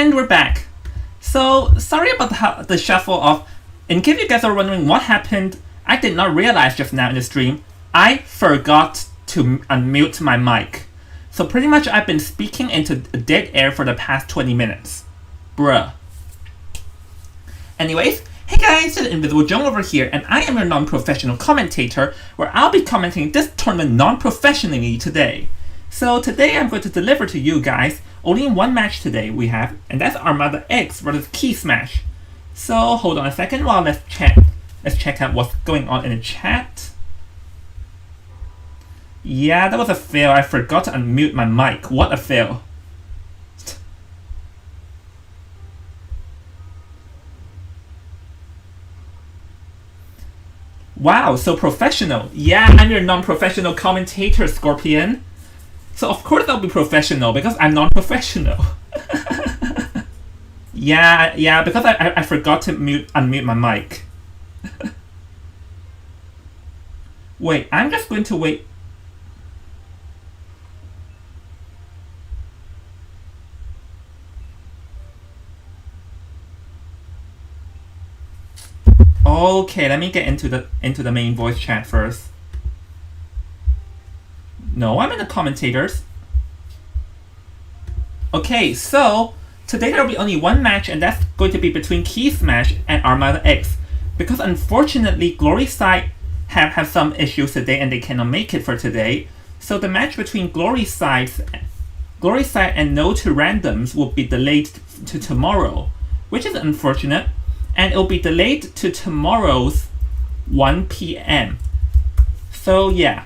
And we're back. So, sorry about the shuffle of... In case you guys are wondering what happened, I did not realize just now in the stream, I forgot to unmute my mic. So pretty much I've been speaking into dead air for the past 20 minutes. Bruh. Anyways, hey guys, it's Invisible Joan over here, and I am your non-professional commentator, where I'll be commenting this tournament non-professionally today. So today I'm going to deliver to you guys only one match today we have, and that's Armada X versus Key Smash. So hold on a second while let's check out what's going on in the chat. Yeah, that was a fail. I forgot to unmute my mic. What a fail. Wow, so professional. Yeah, I'm your non-professional commentator, Scorpion. So of course I'll be professional because I'm non-professional. yeah, because I forgot to unmute my mic. Wait, I'm just going to wait. Okay, let me get into the main voice chat first. No, I'm in the commentators. Okay, so today there will be only one match, and that's going to be between Key Smash and Armada X. Because unfortunately, Glory Side have some issues today and they cannot make it for today. So the match between Glory Side and No to Randoms will be delayed to tomorrow, which is unfortunate. And it will be delayed to tomorrow's 1 p.m. So yeah.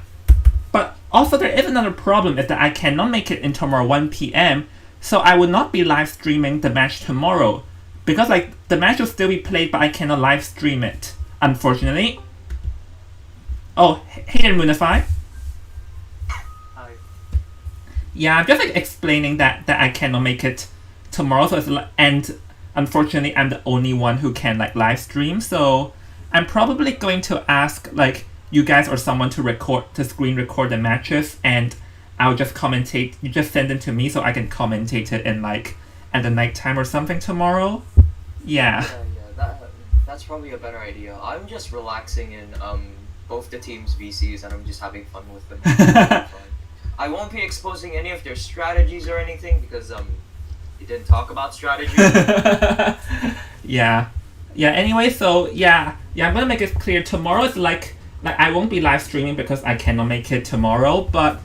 But also there is another problem, is that I cannot make it in tomorrow 1 p.m. So I will not be live streaming the match tomorrow. Because like the match will still be played, but I cannot live stream it, unfortunately. Oh, hey there, Moonify. Hi. Yeah, I'm just like explaining that I cannot make it tomorrow, so and unfortunately I'm the only one who can like live stream, so I'm probably going to ask like you guys or someone to screen record the matches, and I'll just commentate. You just send them to me so I can commentate it in like at the nighttime or something tomorrow. Yeah. That's probably a better idea. I'm just relaxing in both the teams' VCs, and I'm just having fun with them. I won't be exposing any of their strategies or anything because you didn't talk about strategy. Yeah. Anyway, so yeah. I'm gonna make it clear. Tomorrow is like I won't be live streaming because I cannot make it tomorrow. But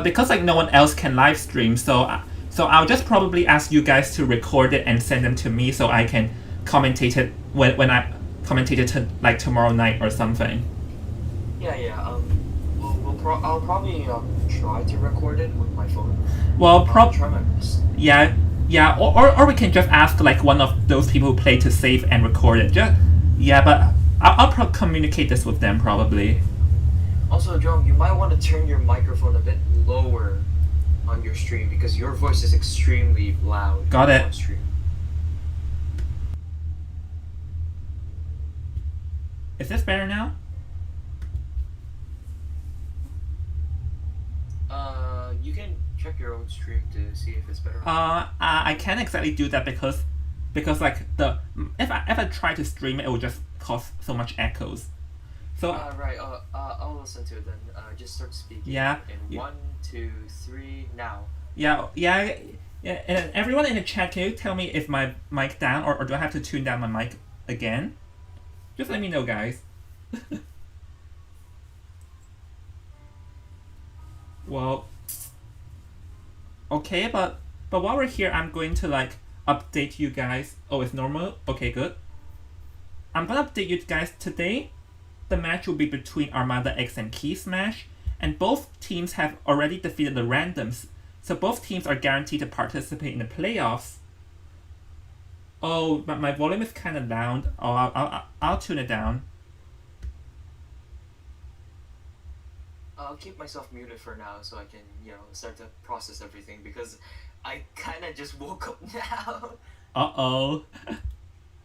because like no one else can live stream, so I'll just probably ask you guys to record it and send them to me so I can commentate it when I commentate it like tomorrow night or something. Yeah. I'll probably try to record it with my phone. Well, try my best. Yeah, or we can just ask like one of those people who play to save and record it. But I'll communicate this with them probably. Also, Joan, you might want to turn your microphone a bit lower on your stream because your voice is extremely loud. Got it. On stream. Is this better now? You can check your own stream to see if it's better. I can't exactly do that because like if I try to stream it, it will just cause so much echoes. So right. I'll listen to it then. Just start speaking. Yeah. In 1, 2, 3 now. Yeah. And everyone in the chat, can you tell me if my mic down or do I have to tune down my mic again? Just let me know, guys. Well, okay, but while we're here, I'm going to like update you guys. Oh, it's normal? Okay, good. I'm gonna update you guys today. The match will be between Armada X and Key Smash, and both teams have already defeated the randoms, so both teams are guaranteed to participate in the playoffs. Oh, but my volume is kind of loud. Oh, I'll tune it down. I'll keep myself muted for now so I can, start to process everything because I kind of just woke up now. Uh-oh.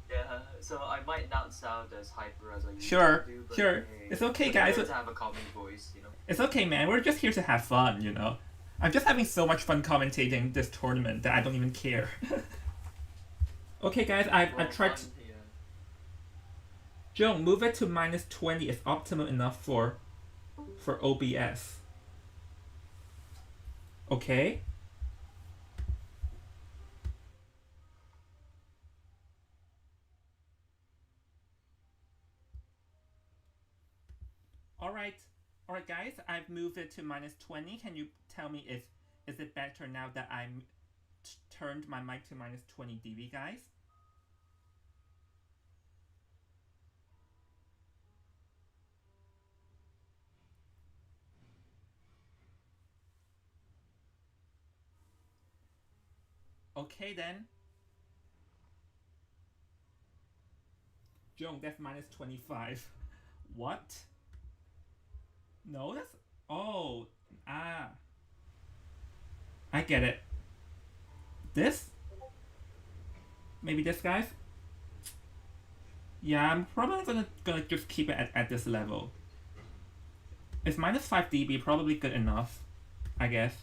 Yeah, so I might not sound as hyper as I usually Sure. do. But Sure. Hey, It's okay, it's guys. better to have a calming voice, It's okay, man. We're just here to have fun, I'm just having so much fun commentating this tournament that I don't even care. Okay, guys, I Well, tried. yeah. Joan, move it to -20 is optimal enough for OBS. Okay. All right. All right, guys. I've moved it to -20. Can you tell me if is it better now that I'm turned my mic to -20 dB, guys? Okay then. Joan, that's -25. What? No, that's. Oh. Ah. I get it. This? Maybe this, guys? Yeah, I'm probably gonna just keep it at this level. Is -5 dB probably good enough? I guess.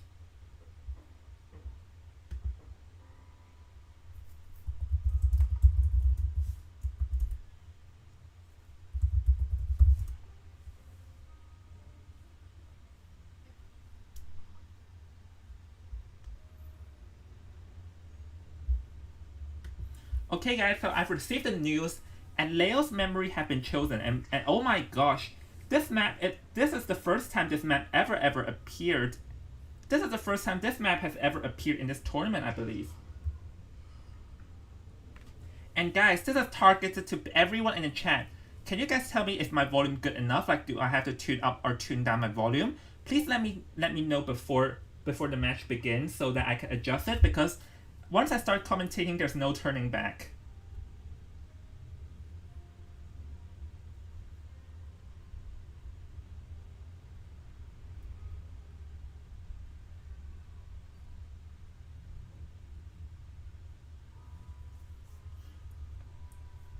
Okay, guys, so I've received the news, and Leo's memory have been chosen, and oh my gosh, this is the first time this map ever appeared. This is the first time this map has ever appeared in this tournament, I believe. And guys, this is targeted to everyone in the chat. Can you guys tell me if my volume good enough? Like, do I have to tune up or tune down my volume? Please let me know before the match begins so that I can adjust it, because once I start commentating, there's no turning back.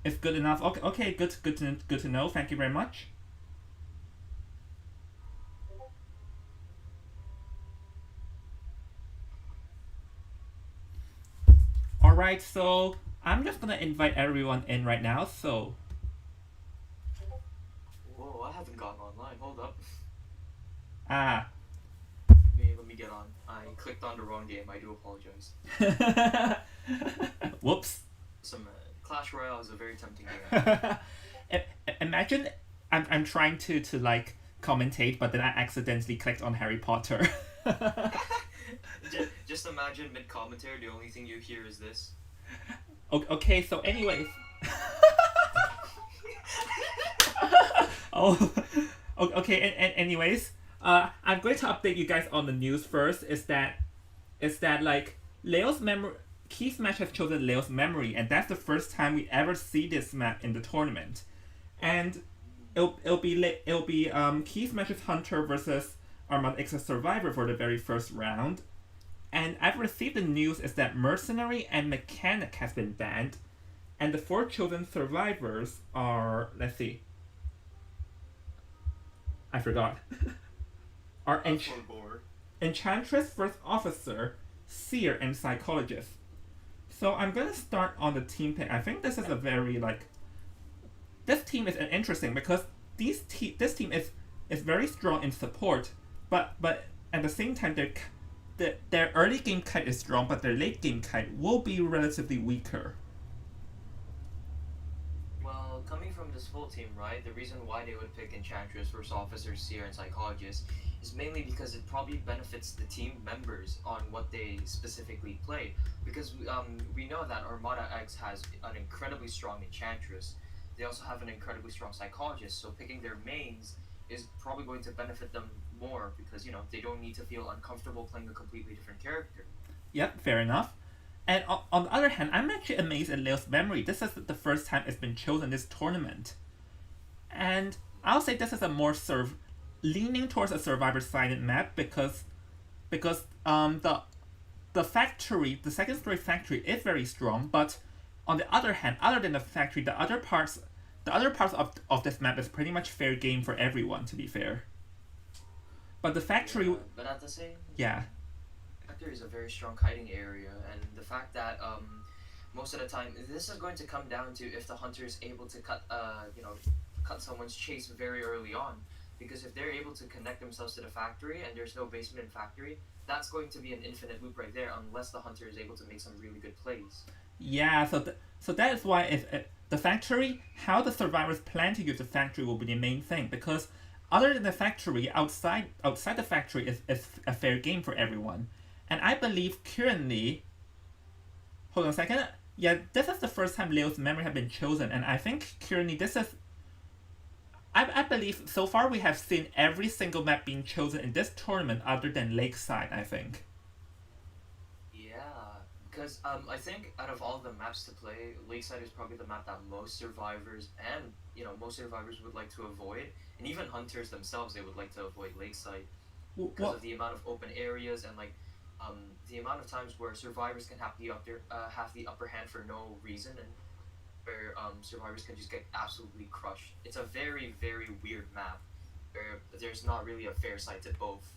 It's good enough. Okay, good to know. Thank you very much. All right, so I'm just gonna invite everyone in right now. So. Whoa, I haven't gotten online. Hold up. Ah. Let me get on. I clicked on the wrong game. I do apologize. Whoops. Some Clash Royale is a very tempting game. Imagine I'm trying to like commentate, but then I accidentally clicked on Harry Potter. Just imagine mid commentary, the only thing you hear is this. Okay, so anyways. Oh, okay. Anyways, I'm going to update you guys on the news first. Is that like Leo's memory? Keith's match has chosen Leo's memory, and that's the first time we ever see this map in the tournament. And it'll be Keith's match is Hunter versus Armada X's Survivor for the very first round. And I've received the news is that Mercenary and Mechanic has been banned, and the 4 chosen survivors are, let's see, I forgot. are Enchantress, First Officer, Seer, and Psychologist. So I'm gonna start on the team pick. I think this is a very this team is interesting because this team is very strong in support, but at the same time their early game kite is strong, but their late game kite will be relatively weaker. Well, coming from this full team, right, the reason why they would pick Enchantress, First Officer, Seer, and Psychologist is mainly because it probably benefits the team members on what they specifically play. Because we know that Armada X has an incredibly strong Enchantress. They also have an incredibly strong Psychologist, so picking their mains is probably going to benefit them more because, they don't need to feel uncomfortable playing a completely different character. Yep, fair enough. And on the other hand, I'm actually amazed at Leo's memory. This is the first time it's been chosen this tournament. And I'll say this is a more leaning towards a Survivor-sided map because the factory, the second story factory is very strong, but on the other hand, other than the factory, the other parts of this map is pretty much fair game for everyone, to be fair. But the factory... Yeah, but at the same... Yeah. Factory is a very strong kiting area, and the fact that most of the time, this is going to come down to if the hunter is able to cut someone's chase very early on. Because if they're able to connect themselves to the factory and there's no basement in factory, that's going to be an infinite loop right there, unless the hunter is able to make some really good plays. Yeah, so that is why if the factory, how the survivors plan to use the factory will be the main thing, because other than the factory, outside the factory is a fair game for everyone. And I believe currently, hold on a second, yeah, this is the first time Leo's memory have been chosen, and I think currently this is, I believe so far we have seen every single map being chosen in this tournament other than Lakeside, I think. Yeah, because I think out of all the maps to play, Lakeside is probably the map that most survivors and most survivors would like to avoid, and even hunters themselves they would like to avoid Lakeside because of the amount of open areas and the amount of times where survivors can have the upper hand for no reason and where survivors can just get absolutely crushed. It's a very, very weird map where there's not really a fair side to both.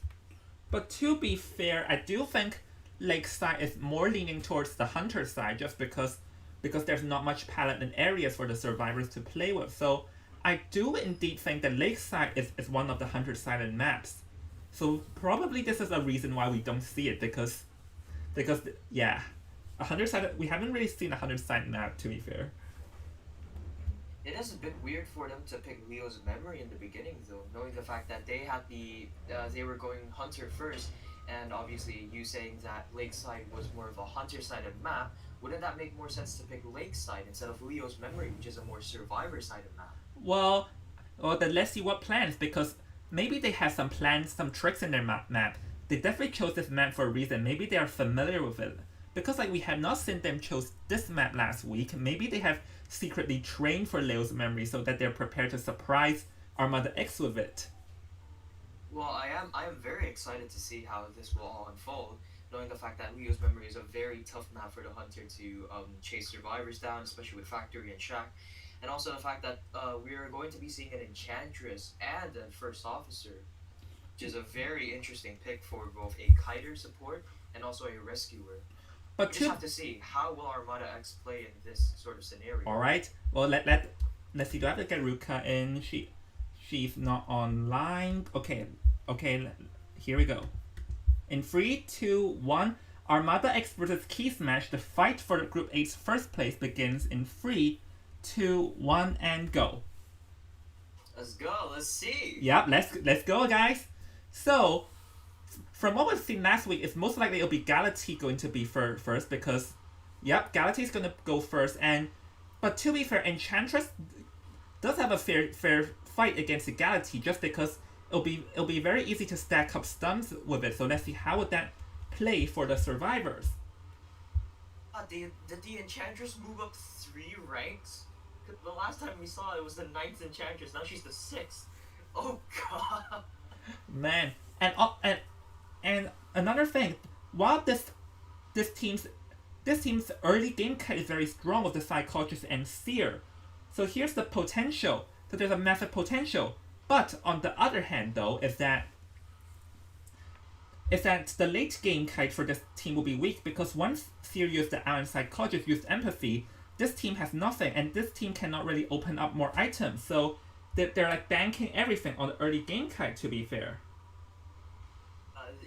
But to be fair, I do think Lakeside is more leaning towards the hunter side just because there's not much palette and areas for the survivors to play with. So I do indeed think that Lakeside is one of the hunter sided maps. So probably this is a reason why we don't see it because yeah, a hunter sided, we haven't really seen a hunter sided map, to be fair. It is a bit weird for them to pick Leo's memory in the beginning, though, knowing the fact that they were going hunter first, and obviously you saying that Lakeside was more of a hunter-sided map. Wouldn't that make more sense to pick Lakeside instead of Leo's memory, which is a more survivor-sided map? Well, then let's see what plans, because maybe they have some plans, some tricks in their map. They definitely chose this map for a reason. Maybe they are familiar with it. Because we have not seen them choose this map last week, maybe they have secretly trained for Leo's memory so that they're prepared to surprise Armada X with it. Well, I am very excited to see how this will all unfold, knowing the fact that Leo's memory is a very tough map for the hunter to chase survivors down, especially with Factory and Shack, and also the fact that we are going to be seeing an Enchantress and a First Officer, which is a very interesting pick for both a kiter support and also a rescuer. But we just have to see how will Armada X play in this sort of scenario. All right. Well, let's see. Do I have to get Ruka in? She's not online. Okay. Here we go. In 3, 2, 1, Armada X versus Keith match. The fight for Group 8's first place begins in 3, 2, 1, and go. Let's go. Let's see. Yep. Let's go, guys. So, from what we've seen last week, it's most likely it'll be Galatea going to be first because, yep, Galatea's going to go first. But to be fair, Enchantress does have a fair fight against the Galatea just because it'll be very easy to stack up stuns with it. So let's see how would that play for the survivors. Did the Enchantress move up 3 ranks? The last time we saw it was the 9th Enchantress. Now she's the 6th. Oh god. Man, and another thing, while this team's early game kite is very strong with the Psychologist and Seer, so here's the potential. So there's a massive potential. But on the other hand, though, is that the late game kite for this team will be weak because once Seer used the Iron Psychologist used Empathy, this team has nothing, and this team cannot really open up more items. So they're banking everything on the early game kite. To be fair.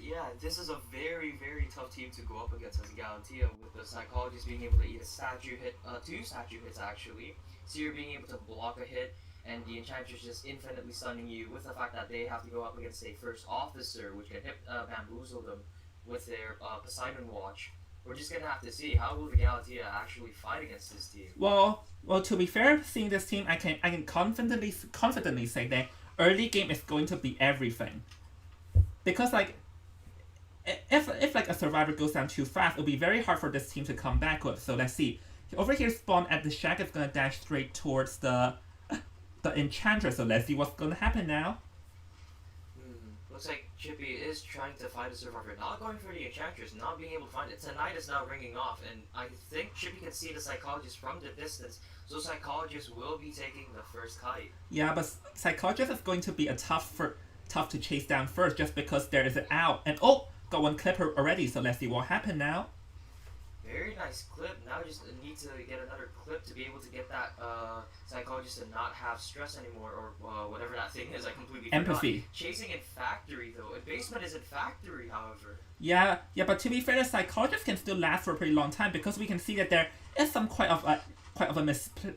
Yeah, this is a very, very tough team to go up against as Galatea, with the Psychologist being able to eat a statue hit, 2 statue hits actually, Seer being able to block a hit, and the Enchantress just infinitely stunning you, with the fact that they have to go up against a First Officer, which can bamboozle them with their Poseidon Watch. We're just gonna have to see how will the Galatea actually fight against this team. Well, to be fair, seeing this team, I can confidently say that early game is going to be everything, because if a survivor goes down too fast, it'll be very hard for this team to come back with. So let's see. Over here, Spawn at the Shack is gonna dash straight towards the Enchantress. So let's see what's gonna happen now. Looks like Chippy is trying to find a survivor, not going for the Enchantress, not being able to find it. Tonight is now ringing off, and I think Chippy can see the Psychologist from the distance, so Psychologist will be taking the first kite. Yeah, but Psychologist is going to be a tough to chase down first, just because there is an owl. And got one clipper already, so let's see what happened now. Very nice clip. Now just need to get another clip to be able to get that psychologist to not have stress anymore, or whatever that thing is. I completely Empathy. forgot. Chasing in factory though. In basement is in factory, however. Yeah, but to be fair, the psychologist can still last for a pretty long time because we can see that there is some quite of a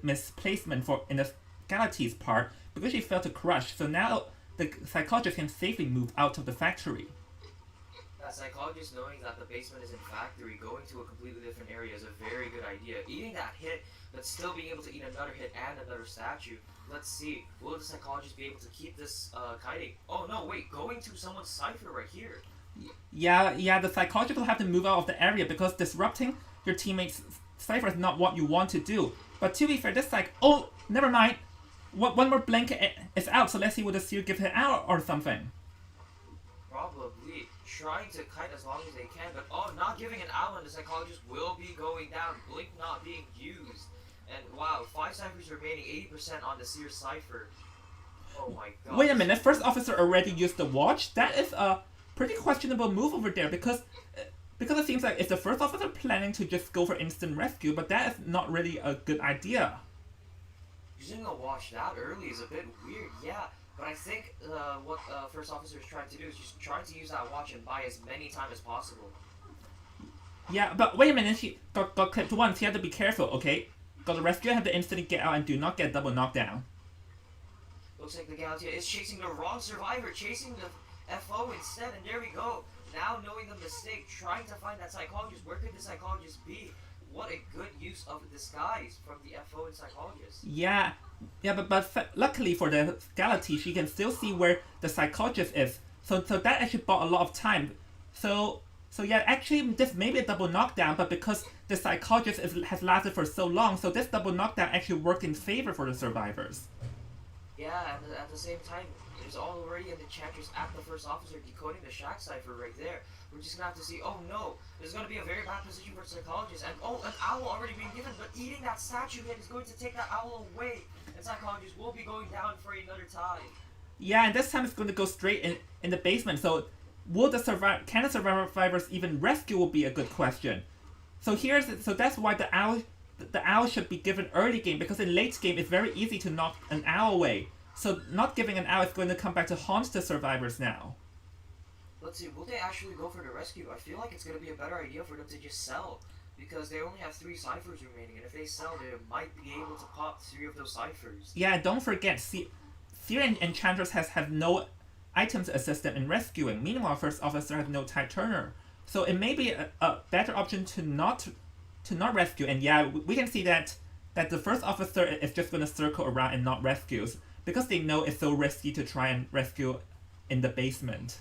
misplacement for in the Galatee's part because she failed to crush. So now the psychologist can safely move out of the factory. That psychologist knowing that the basement is in factory, going to a completely different area is a very good idea. Eating that hit, but still being able to eat another hit and another statue. Let's see, will the psychologist be able to keep this kiting? Oh no, wait, going to someone's cipher right here. Yeah, the psychologist will have to move out of the area because disrupting your teammates' cipher is not what you want to do. But to be fair, this oh, never mind. One more blanket is out, so let's see what the seer gives it out or something. Probably trying to kite as long as they can, but not giving an owl, and the psychologist will be going down. Blink not being used. And wow, 5 ciphers remaining, 80% on the seer cipher. Oh my god. Wait a minute, first officer already used the watch? That is a pretty questionable move over there because it seems like it's the first officer planning to just go for instant rescue, but that is not really a good idea. Using a watch that early is a bit weird, yeah. But I think what first officer is trying to do is just trying to use that watch and buy as many time as possible. Yeah, but wait a minute, she got clipped once, he had to be careful, okay? Got the rescue, have to instantly get out and do not get double knockdown. Looks like the Galatea is chasing the wrong survivor, chasing the FO instead, and there we go. Now knowing the mistake, trying to find that psychologist. Where could the psychologist be? What a good use of disguise from the FO and psychologist. Yeah, but luckily for the Galatee, she can still see where the psychologist is. So that actually bought a lot of time. So yeah, actually this may be a double knockdown, but because the psychologist has lasted for so long, so this double knockdown actually worked in favor for the survivors. Yeah, and at the same time, there's already an enchantress at the first officer decoding the Shack cipher right there. We're just gonna have to see, oh no, there's gonna be a very bad position for psychologist, and oh, an owl already being given, but eating that statue hit is going to take that owl away, and psychologist will be going down for another tie. Yeah, and this time it's going to go straight in the basement, so can the survivors even rescue will be a good question. So that's why the owl should be given early game, because in late game it's very easy to knock an owl away. So not giving an owl is going to come back to haunt the survivors now. Let's see, will they actually go for the rescue? I feel like it's going to be a better idea for them to just sell, because they only have 3 ciphers remaining, and if they sell, they might be able to pop 3 of those ciphers. Yeah, don't forget, Seer and Enchantress have no items assistant in rescuing. Meanwhile, First Officer has no Tide Turner. So it may be a better option to not rescue. And yeah, we can see that the First Officer is just going to circle around and not rescues, because they know it's so risky to try and rescue in the basement.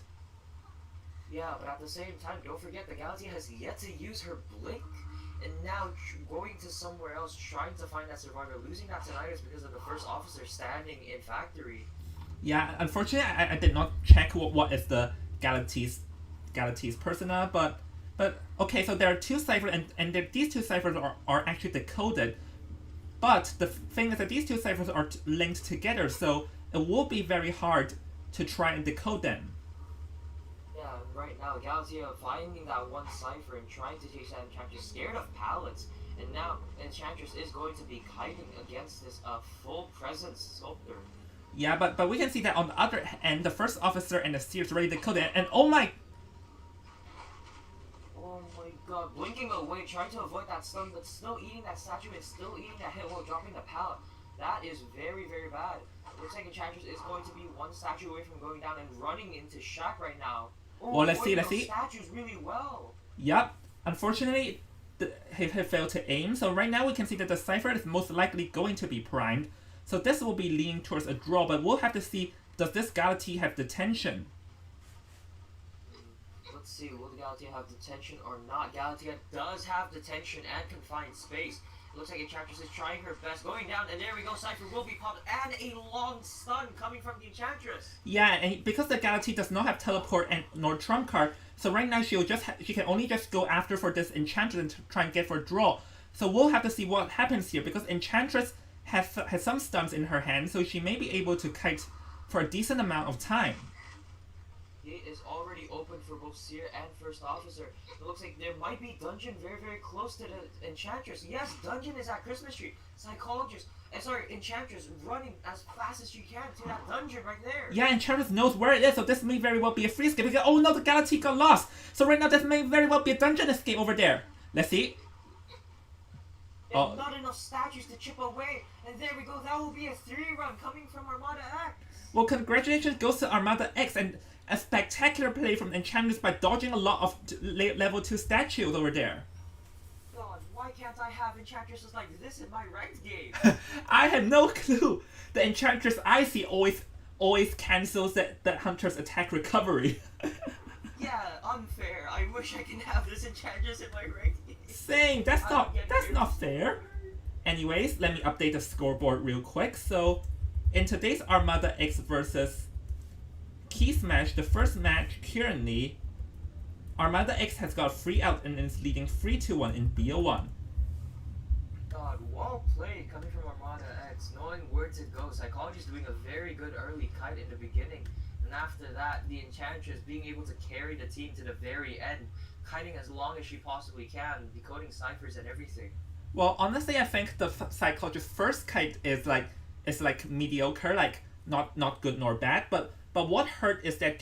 Yeah, but at the same time, don't forget the Galatea has yet to use her blink, and now going to somewhere else, trying to find that survivor, losing that Tinnitus because of the first officer standing in factory. Yeah, unfortunately, I did not check what is the Galatee's persona, but okay, so there are 2 ciphers, and these 2 ciphers are actually decoded. But the thing is that these 2 ciphers are linked together, so it will be very hard to try and decode them. Yeah, right now, Galatea finding that one cipher and trying to chase that Enchantress, scared of pallets, and now Enchantress is going to be kiting against this full presence sculptor. Yeah, but we can see that on the other end, the First Officer and the Seers already decoded, and oh my god, blinking away, trying to avoid that stun, but still eating that statue and still eating that hit while dropping the pallet. That is very, very bad. Looks like Enchantress is going to be 1 statue away from going down and running into Shack right now. Oh, well, let's see. Statues really well. Yep. Unfortunately, he failed to aim, so right now we can see that the cipher is most likely going to be primed. So this will be leaning towards a draw, but we'll have to see, does this Galatee have detention? Let's see, will the Galatea have detention or not? Galatea does have detention and confined space. It looks like Enchantress is trying her best, going down, and there we go, Cypher will be popped, and a long stun coming from the Enchantress. Yeah, and because the Galatee does not have teleport and nor trump card, so right now she can only just go after for this Enchantress and try and get for a draw. So we'll have to see what happens here, because Enchantress has some stuns in her hand, so she may be able to kite for a decent amount of time. gate is already open for both Seer and First Officer. It looks like there might be Dungeon very, very close to the Enchantress. Yes, Dungeon is at Christmas Tree. Psychologist, Enchantress running as fast as she can to that dungeon right there. Yeah, Enchantress knows where it is, so this may very well be a free escape. Because, oh no, the Galaxy got lost. So right now, this may very well be a dungeon escape over there. Let's see. And not enough statues to chip away. And there we go. That will be a 3-run coming from Armada X. Well, congratulations goes to Armada X and a spectacular play from Enchantress by dodging a lot of level 2 statues over there. God, why can't I have Enchantresses like this in my ranked game? I have no clue. The Enchantress I see always cancels the Hunter's attack recovery. Yeah, unfair. I wish I can have this Enchantress in my ranked game. Same. That's not fair. Anyways, let me update the scoreboard real quick. So, in today's Armada X versus Keys match, the first match currently, Armada X has got 3 out and is leading 3-1 in BO1. God, well played coming from Armada X, knowing where to go. Psychology's doing a very good early kite in the beginning, and after that, the Enchantress being able to carry the team to the very end, kiting as long as she possibly can, decoding ciphers and everything. Well, honestly, I think the Psychologist's first kite is like mediocre, like not good nor bad. But what hurt is that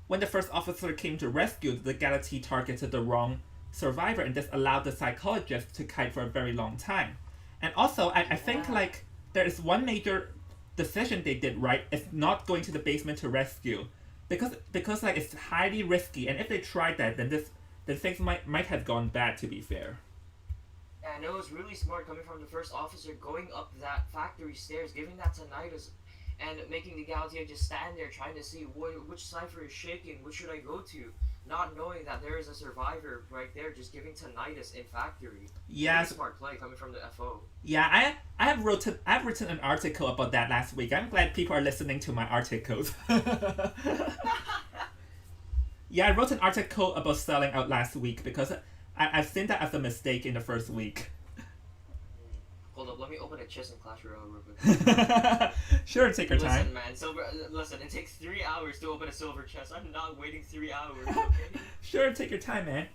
when the First Officer came to rescue, the Galaxy targeted the wrong survivor, and this allowed the Psychologist to kite for a very long time. And also, I think like there is one major decision they did right. It's not going to the basement to rescue, because like it's highly risky, and if they tried that, then things might have gone bad. To be fair. And it was really smart coming from the First Officer, going up that factory stairs, giving that to Nidus, and making the Galatea just stand there trying to see which cipher is shaking, which should I go to, not knowing that there is a survivor right there, just giving to Nidus in factory. Yeah, really smart play coming from the FO. Yeah, I've written an article about that last week. I'm glad people are listening to my articles. Yeah, I wrote an article about selling out last week because I've seen that as a mistake in the first week. Hold up, let me open a chest in Clash Royale real quick. Sure, take your time. Listen, man, listen, it takes 3 hours to open a silver chest. I'm not waiting 3 hours, okay? Sure, take your time, man.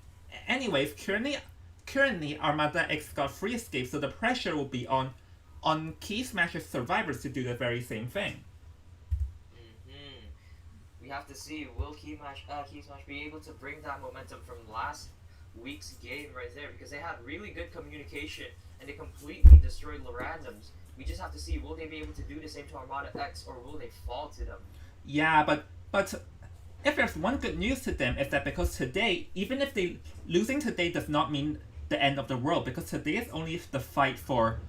Anyways, currently Armada X got 3 escapes, so the pressure will be on Key Smash's survivors to do the very same thing. We have to see, will Key Smash be able to bring that momentum from last week's game right there, because they had really good communication and they completely destroyed Lorandoms. We just have to see, will they be able to do the same to Armada X, or will they fall to them? Yeah, but if there's one good news to them, is that because today, even if they losing today does not mean the end of the world, because today is only the fight for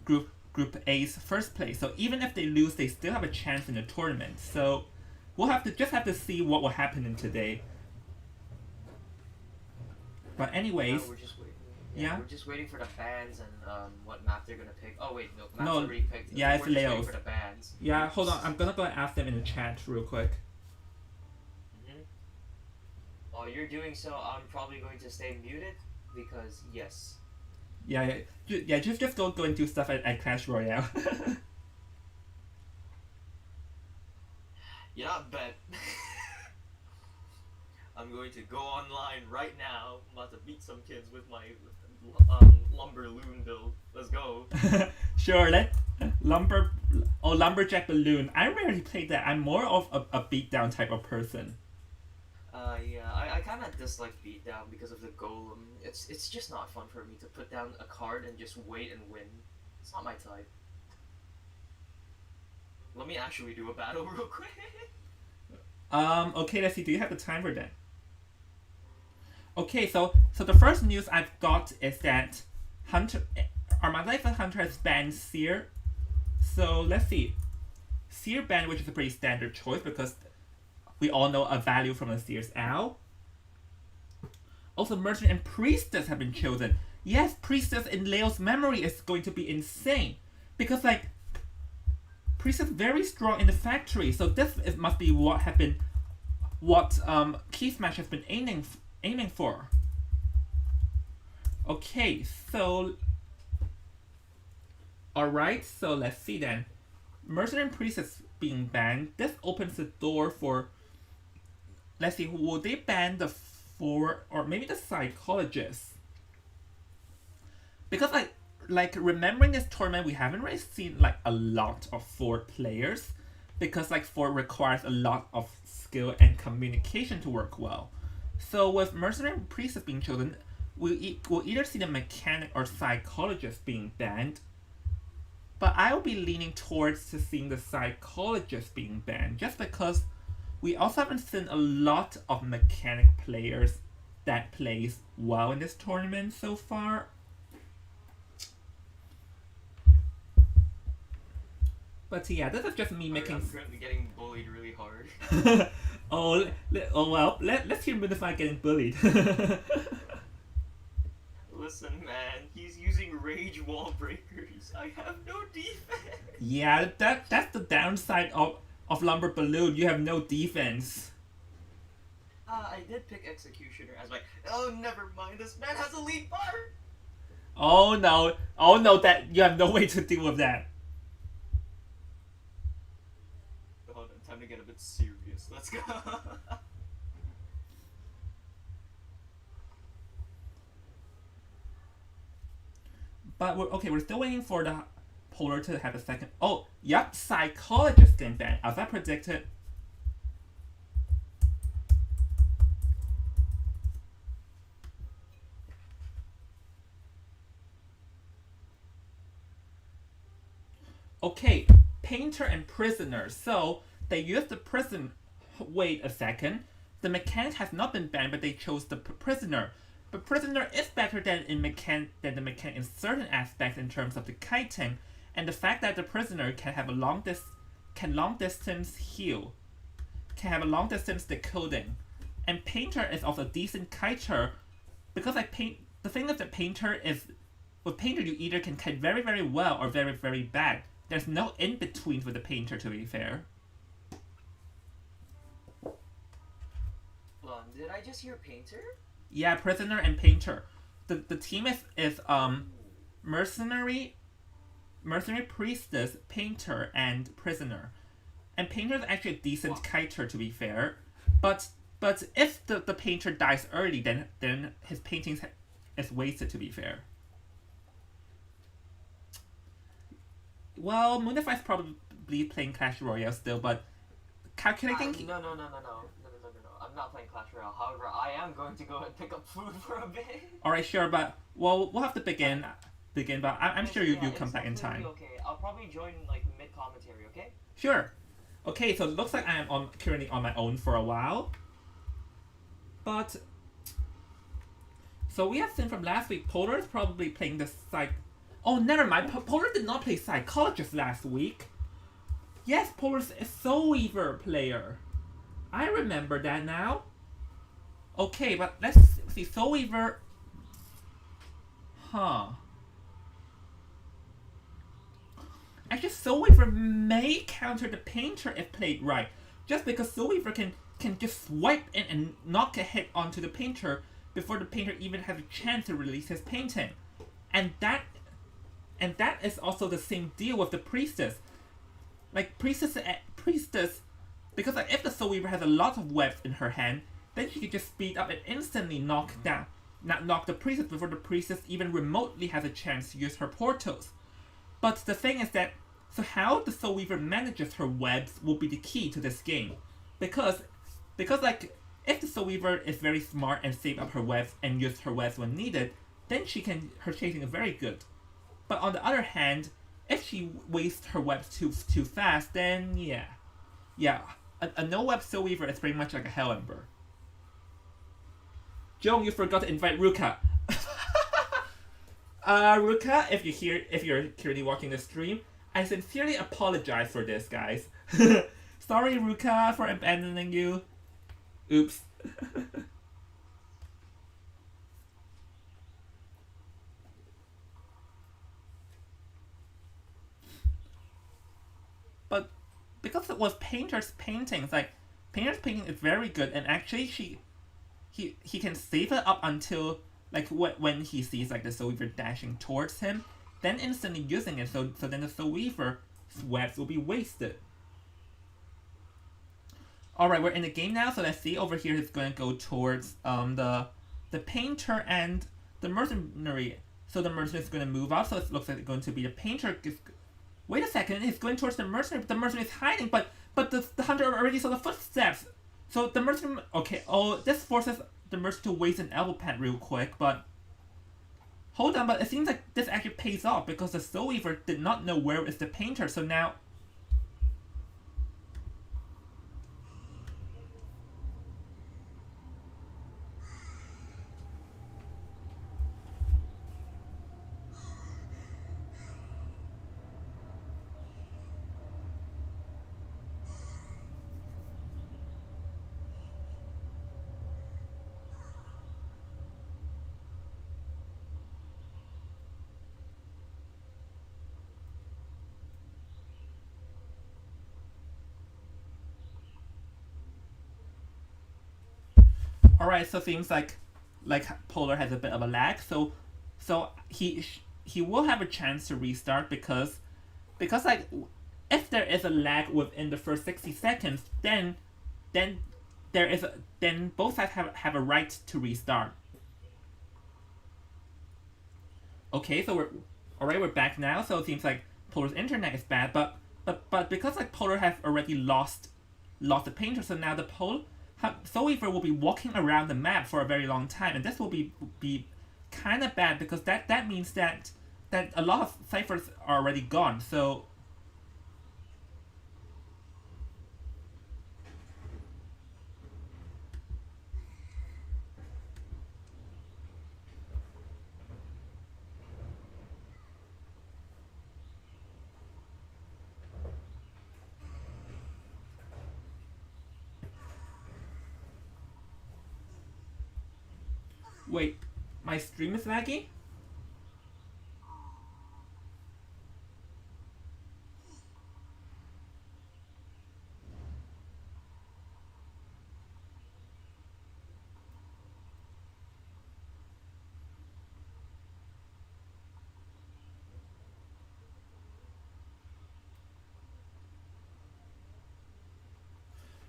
Group A's first place. So even if they lose, they still have a chance in the tournament. So we'll have to see what will happen in today. But anyways, we're just waiting. Yeah. We're just waiting for the bans and what map they're gonna pick. Oh wait, no, map's No, already picked. yeah, we're it's just waiting Leo's. for the bans. Yeah, hold on. I'm gonna go and ask them in the chat real quick. While you're doing so, I'm probably going to stay muted because yes. Yeah, just go and do stuff at Clash Royale. Yeah, bet. I'm going to go online right now. I'm about to beat some kids with my lumber loon build. Let's go. Sure, Lumberjack Balloon. I rarely play that. I'm more of a beatdown type of person. Yeah, I kind of dislike beatdown because of the golem. It's just not fun for me to put down a card and just wait and win. It's not my type. Let me actually do a battle real quick. Okay, let's see. Do you have the time for that? Okay, so the first news I've got is that Armada X Hunter has banned Seer. So let's see. Seer ban, which is a pretty standard choice because we all know a value from the Seer's Owl. Also, Merchant and Priestess have been chosen. Yes, Priestess in Leo's memory is going to be insane. Because, like, Priestess is very strong in the factory. So this must be what Key Smash has been aiming for. Okay, so... Alright, so let's see then. Merchant and Priestess being banned. This opens the door for let's see, will they ban the four or maybe the psychologist? Because like remembering this tournament, we haven't really seen like a lot of four players because like four requires a lot of skill and communication to work well. So with mercenary and priestess being chosen, we'll either see the mechanic or psychologist being banned. But I will be leaning towards to seeing the psychologist being banned, just because we also haven't seen a lot of mechanic players that plays well in this tournament so far. But yeah, this is just me making. I'm currently getting bullied really hard. Oh well, let's hear Minify getting bullied. Listen, man, he's using rage wall breakers. I have no defense. Yeah, that's the downside of Lumber Balloon. You have no defense. I did pick Executioner as my. Oh, never mind. This man has a lead bar. Oh no, that you have no way to deal with that. Hold on, time to get a bit serious. Let's go. But we're still waiting for the Polar to have a second. Oh, yep, Psychologist getting banned, as I predicted. Okay, Painter and Prisoner. So they used the prison. Wait a second. The mechanic has not been banned, but they chose the prisoner. But prisoner is better than the mechanic in certain aspects in terms of the kiting, and the fact that the prisoner can have a long distance heal, can have a long distance decoding, and Painter is also a decent kiter, because the thing is that Painter is with Painter you either can kite very very well or very very bad. There's no in between with the Painter, to be fair. Hold on, did I just hear Painter? Yeah, Prisoner and Painter. The team is Mercenary, Priestess, Painter, and Prisoner. And Painter is actually a decent kiter, to be fair. But if the Painter dies early, then his paintings is wasted, to be fair. Well, Moonify is probably playing Clash Royale still, but calculating. No. I'm not playing Clash Royale. However, I am going to go and pick up food for a bit. Alright, sure, but well, we'll have to begin, but I'm sure you'll come back in time. Okay, I'll probably join like mid commentary. Okay. Sure. Okay, so it looks like I am currently on my own for a while. But so we have seen from last week, Polar is probably playing the Oh, never mind. Polar did not play Psychologist last week. Yes, Polar's a Soul Weaver player. I remember that now. Okay, but let's see. Soul Weaver. Huh. Actually, Soul Weaver may counter the Painter if played right. Just because Soul Weaver can just swipe in and knock a hit onto the Painter before the Painter even has a chance to release his painting. And that is also the same deal with the Priestess. Like, Priestess, because like, if the Soul Weaver has a lot of webs in her hand, then she can just speed up and instantly knock the Priestess before the Priestess even remotely has a chance to use her portals. But the thing is that, so how the Soul Weaver manages her webs will be the key to this game. Because like, if the Soul Weaver is very smart and save up her webs and use her webs when needed, then her chasing is very good. But on the other hand, if she wastes her webs too fast, then yeah, a no web Soul Weaver is pretty much like a Hell Ember. Joan, you forgot to invite Ruka. Ruka, if you're currently watching the stream, I sincerely apologize for this, guys. Sorry, Ruka, for abandoning you. Oops. But because it was Painter's paintings, like Painter's painting is very good, and actually he can save it up until like when he sees like the Soul Weaver dashing towards him, then instantly using it. So then the Soul Weaver's webs will be wasted. Alright, we're in the game now, so let's see. Over here he's going to go towards the painter and the mercenary. So the mercenary is going to move out, so it looks like it's going to be the painter. Wait a second, he's going towards the mercenary, but the mercenary is hiding, but the hunter already saw the footsteps. So the mercenary, okay, oh, this forces the mercenary to waste an elbow pad real quick, but hold on, but it seems like this actually pays off because the Soul Weaver did not know where is the painter, so now... Alright, so it seems like Polar has a bit of a lag, so he will have a chance to restart because like if there is a lag within the first 60 seconds, then both sides have a right to restart. Okay, so we're back now. So it seems like Polar's internet is bad, but because like Polar has already lost the painter, so now the Soul Weaver will be walking around the map for a very long time, and this will be kind of bad because that means that a lot of ciphers are already gone. So wait, my stream is laggy?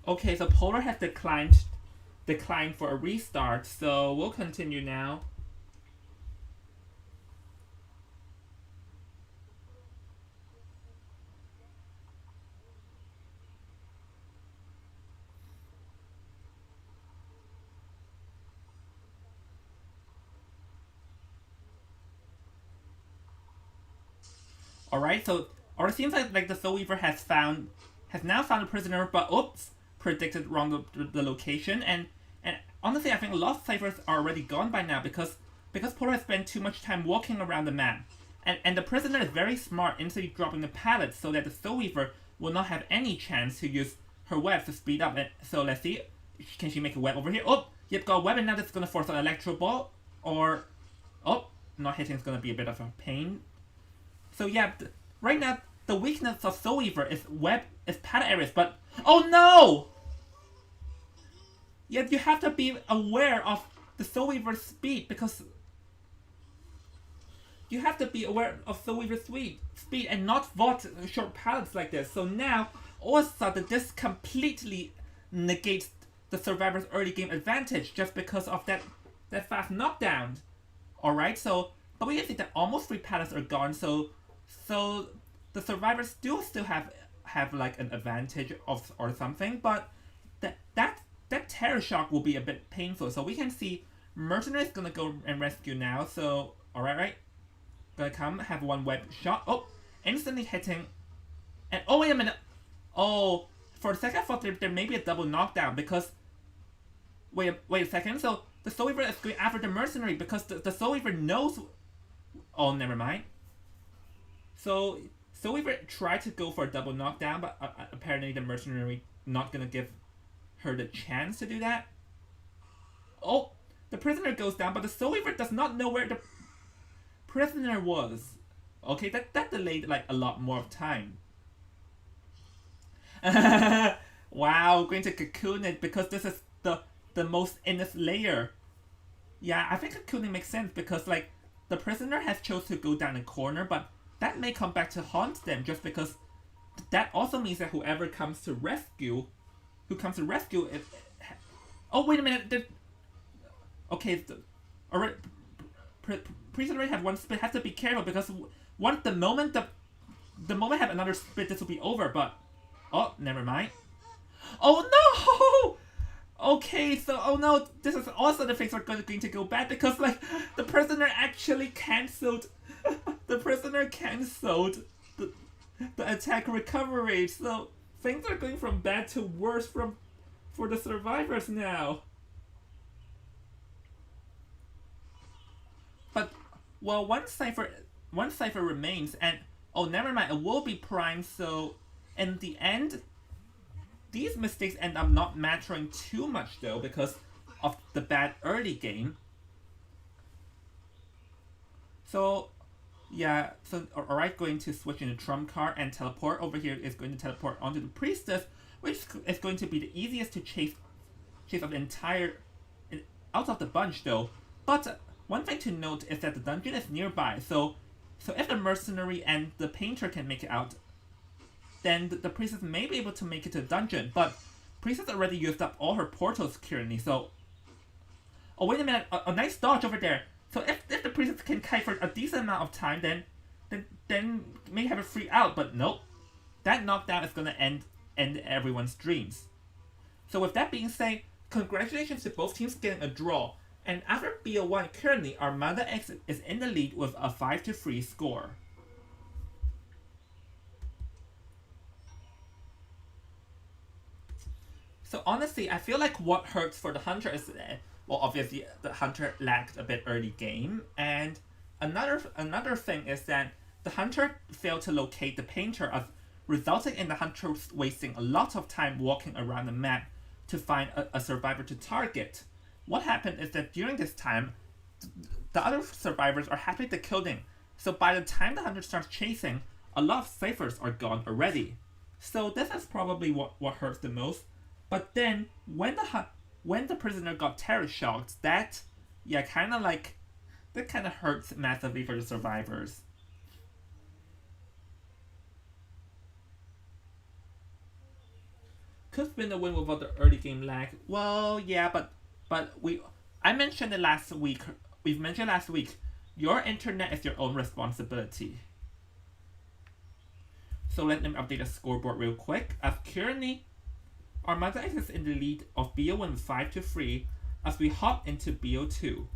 Okay, so Polar has declined for a restart, so we'll continue now. Alright, so it seems like the Soul Weaver has now found a prisoner, but oops, predicted wrong the location, and honestly I think a lot of ciphers are already gone by now because Polar has spent too much time walking around the map. And the prisoner is very smart, instantly dropping the pallets so that the Soul Weaver will not have any chance to use her web to speed up. So let's see, can she make a web over here? Oh, yep, got a web, and now that's gonna force an electro ball, or oh, not hitting is gonna be a bit of a pain. So yeah, right now the weakness of Soul Weaver is pallet areas, but oh no! Yet you have to be aware of the Soul Weaver's speed because you have to be aware of Soul Weaver's speed and not vault short pallets like this. So now, all of a sudden, this completely negates the survivor's early game advantage just because of that fast knockdown. Alright, so but we can see that almost 3 pallets are gone, so the survivors still have like an advantage or something, but that terror shock will be a bit painful. So we can see Mercenary is gonna go and rescue now. So alright, gonna come, have one web shot. Oh, instantly hitting, and oh wait a minute. Oh, for a second I thought there may be a double knockdown because wait a second. So the Soul Weaver is going after the Mercenary because the Soul Weaver knows. Oh, never mind. So Soul Weaver tried to go for a double knockdown, but apparently the Mercenary not gonna give her the chance to do that. Oh, the prisoner goes down, but the Soul Weaver does not know where the prisoner was. Okay, that delayed like a lot more of time. Wow, going to cocoon it because this is the most innest layer. Yeah, I think cocooning makes sense because like the prisoner has chose to go down a corner, but that may come back to haunt them just because that also means that whoever comes to rescue who comes to rescue if. Oh wait a minute. Okay, already. Priest already have one split. Have to be careful because once the moment have another split, this will be over. But never mind. Oh no! Okay, so oh no, this is also the things are going to go bad because like the prisoner actually cancelled. The prisoner cancelled the attack recovery. So things are going from bad to worse for the survivors now. But well, one cipher remains, and never mind, it will be prime. So in the end, these mistakes end up not mattering too much though because of the bad early game. So yeah, so alright, going to switch into trump card and teleport. Over here is going to teleport onto the priestess, which is going to be the easiest to chase of the entire out of the bunch though. But one thing to note is that the dungeon is nearby, so if the mercenary and the painter can make it out, then the priestess may be able to make it to the dungeon. But priestess already used up all her portals currently, so. Oh wait a minute, a nice dodge over there. So if the priestess can kite for a decent amount of time, then may have a free out. But nope, that knockdown is gonna end everyone's dreams. So with that being said, congratulations to both teams getting a draw. And after BO1, currently Armada X is in the lead with a 5-3 score. So honestly, I feel like what hurts for the Hunter is well, obviously the Hunter lagged a bit early game, and another thing is that the Hunter failed to locate the Painter, resulting in the Hunter wasting a lot of time walking around the map to find a survivor to target. What happened is that during this time, the other survivors are happy to kill them. So by the time the Hunter starts chasing, a lot of ciphers are gone already. So this is probably what hurts the most. But then when the prisoner got terror shocked, that kind of hurts massively for the survivors. Could have been a win without the early game lag. Well, yeah, but I mentioned it last week. We've mentioned last week. Your internet is your own responsibility. So let me update the scoreboard real quick. As currently, Armada X is in the lead of BO1 5-3 as we hop into BO2.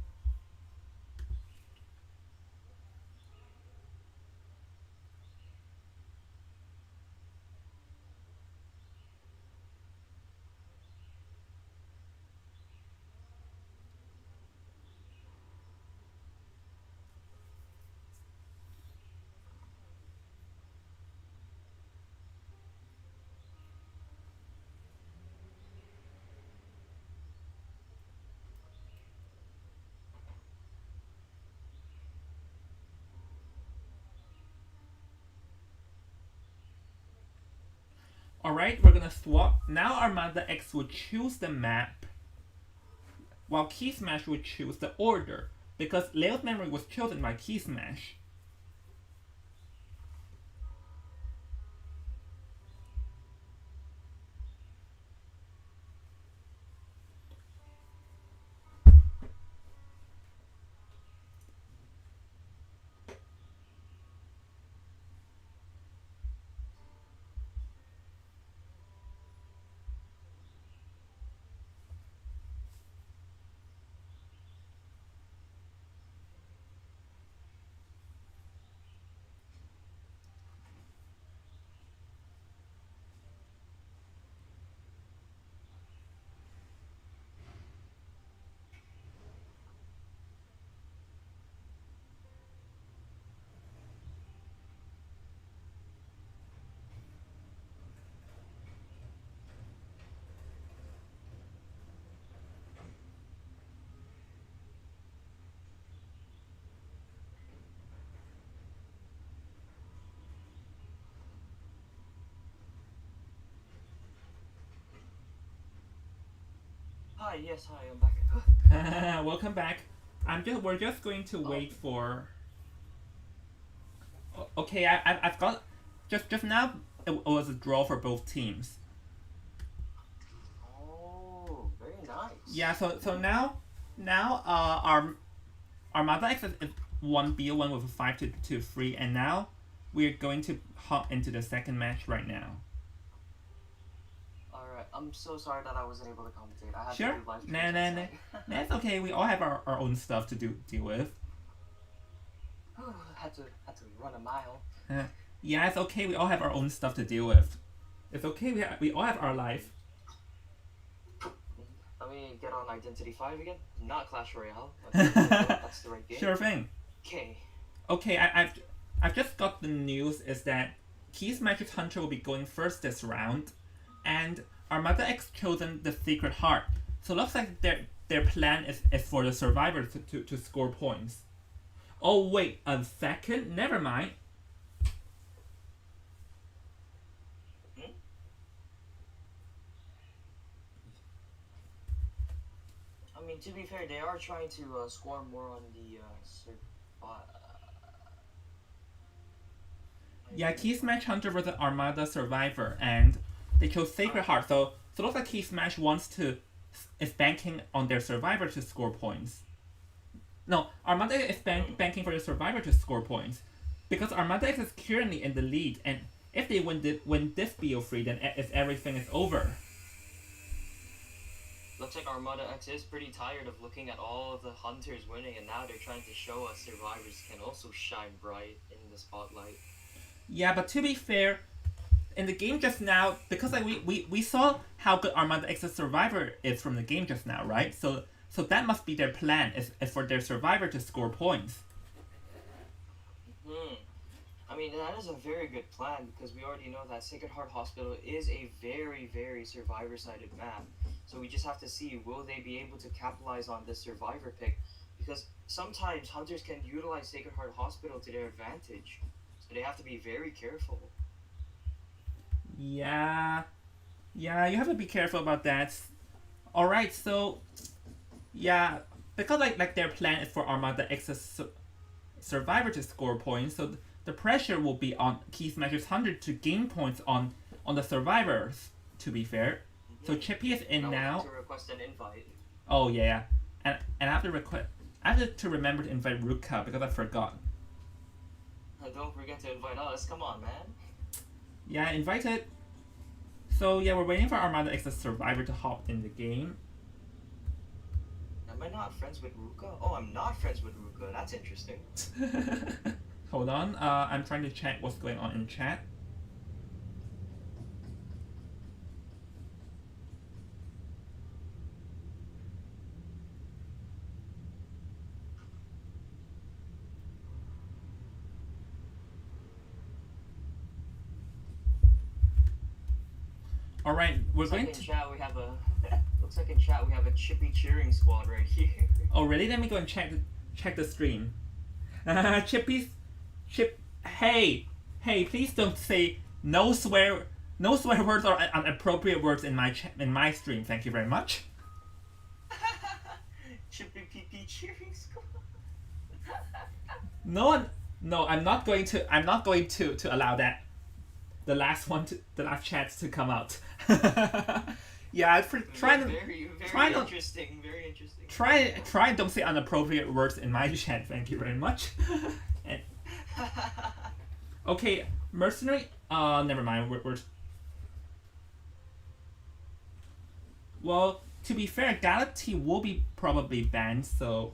Alright, we're gonna swap. Now Armada X will choose the map, while Key Smash will choose the order, because Layout Memory was chosen by Key Smash. Hi, yes, hi, I'm back. Welcome back. We're just going to wait for. Okay, I've got. Just now, it was a draw for both teams. Yeah, so now our Armada X is 1 BO1 with a 5 to 3, and now we're going to hop into the second match right now. Alright, I'm so sorry that I wasn't able to commentate. I had Sure. to do live Nah, tweets nah, nah. outside. That's okay. We all have our own stuff to deal with. had to run a mile. Yeah, it's okay. We all have our own stuff to deal with. It's okay. We all have our life. Let me get on Identity 5 again. Not Clash Royale. That's the right game. Sure thing. Okay. Okay, I've just got the news is that Keith's Magic Hunter will be going first this round, and Armada X chosen the Secret Heart. So it looks like their plan is for the survivor to score points. Oh wait, a second? Never mind. I mean, to be fair, they are trying to score more on the Yeah, Keith's Match Hunter was an Armada Survivor, and they chose Sacred Heart. So it looks like Keith's Match is banking on their Survivor to score points. No, Armada is banking for the Survivor to score points, because Armada X is currently in the lead, and if they win this BO3, then everything is over. Looks like Armada X is pretty tired of looking at all of the hunters winning, and now they're trying to show us survivors can also shine bright in the spotlight. Yeah, but to be fair, in the game just now, because like we saw how good Armada X's survivor is from the game just now, right? So that must be their plan, is for their survivor to score points. I mean, that is a very good plan, because we already know that Sacred Heart Hospital is a very, very survivor-sided map. So we just have to see, will they be able to capitalize on this survivor pick? Because sometimes hunters can utilize Sacred Heart Hospital to their advantage. So they have to be very careful. Yeah, you have to be careful about that. Alright, so yeah, because like their plan is for Armada X's survivor to score points, so the pressure will be on Keith Matches 100 to gain points on the survivors, to be fair. So Chippy is in now. I have to request an invite. Oh yeah, and I have to remember to invite Ruka because I forgot. Don't forget to invite us. Come on, man. Yeah, invited. So yeah, we're waiting for Armada X's survivor to hop in the game. Am I not friends with Ruka? Oh, I'm not friends with Ruka. That's interesting. Hold on, I'm trying to check what's going on in chat. All right, we're looks going like to. In chat we have a. Looks like in chat we have a Chippy cheering squad right here. Oh really? Let me go and check the stream. Hey, please don't say no swear words or inappropriate words in my stream. Thank you very much. Chippy PP cheering squad. No, I'm not going to allow that. The last chats to come out. Yeah, try very interesting. Very interesting. Try don't say inappropriate words in my chat. Thank you very much. Okay, mercenary. Never mind. We're. Well, to be fair, Galaxy will be probably banned. So.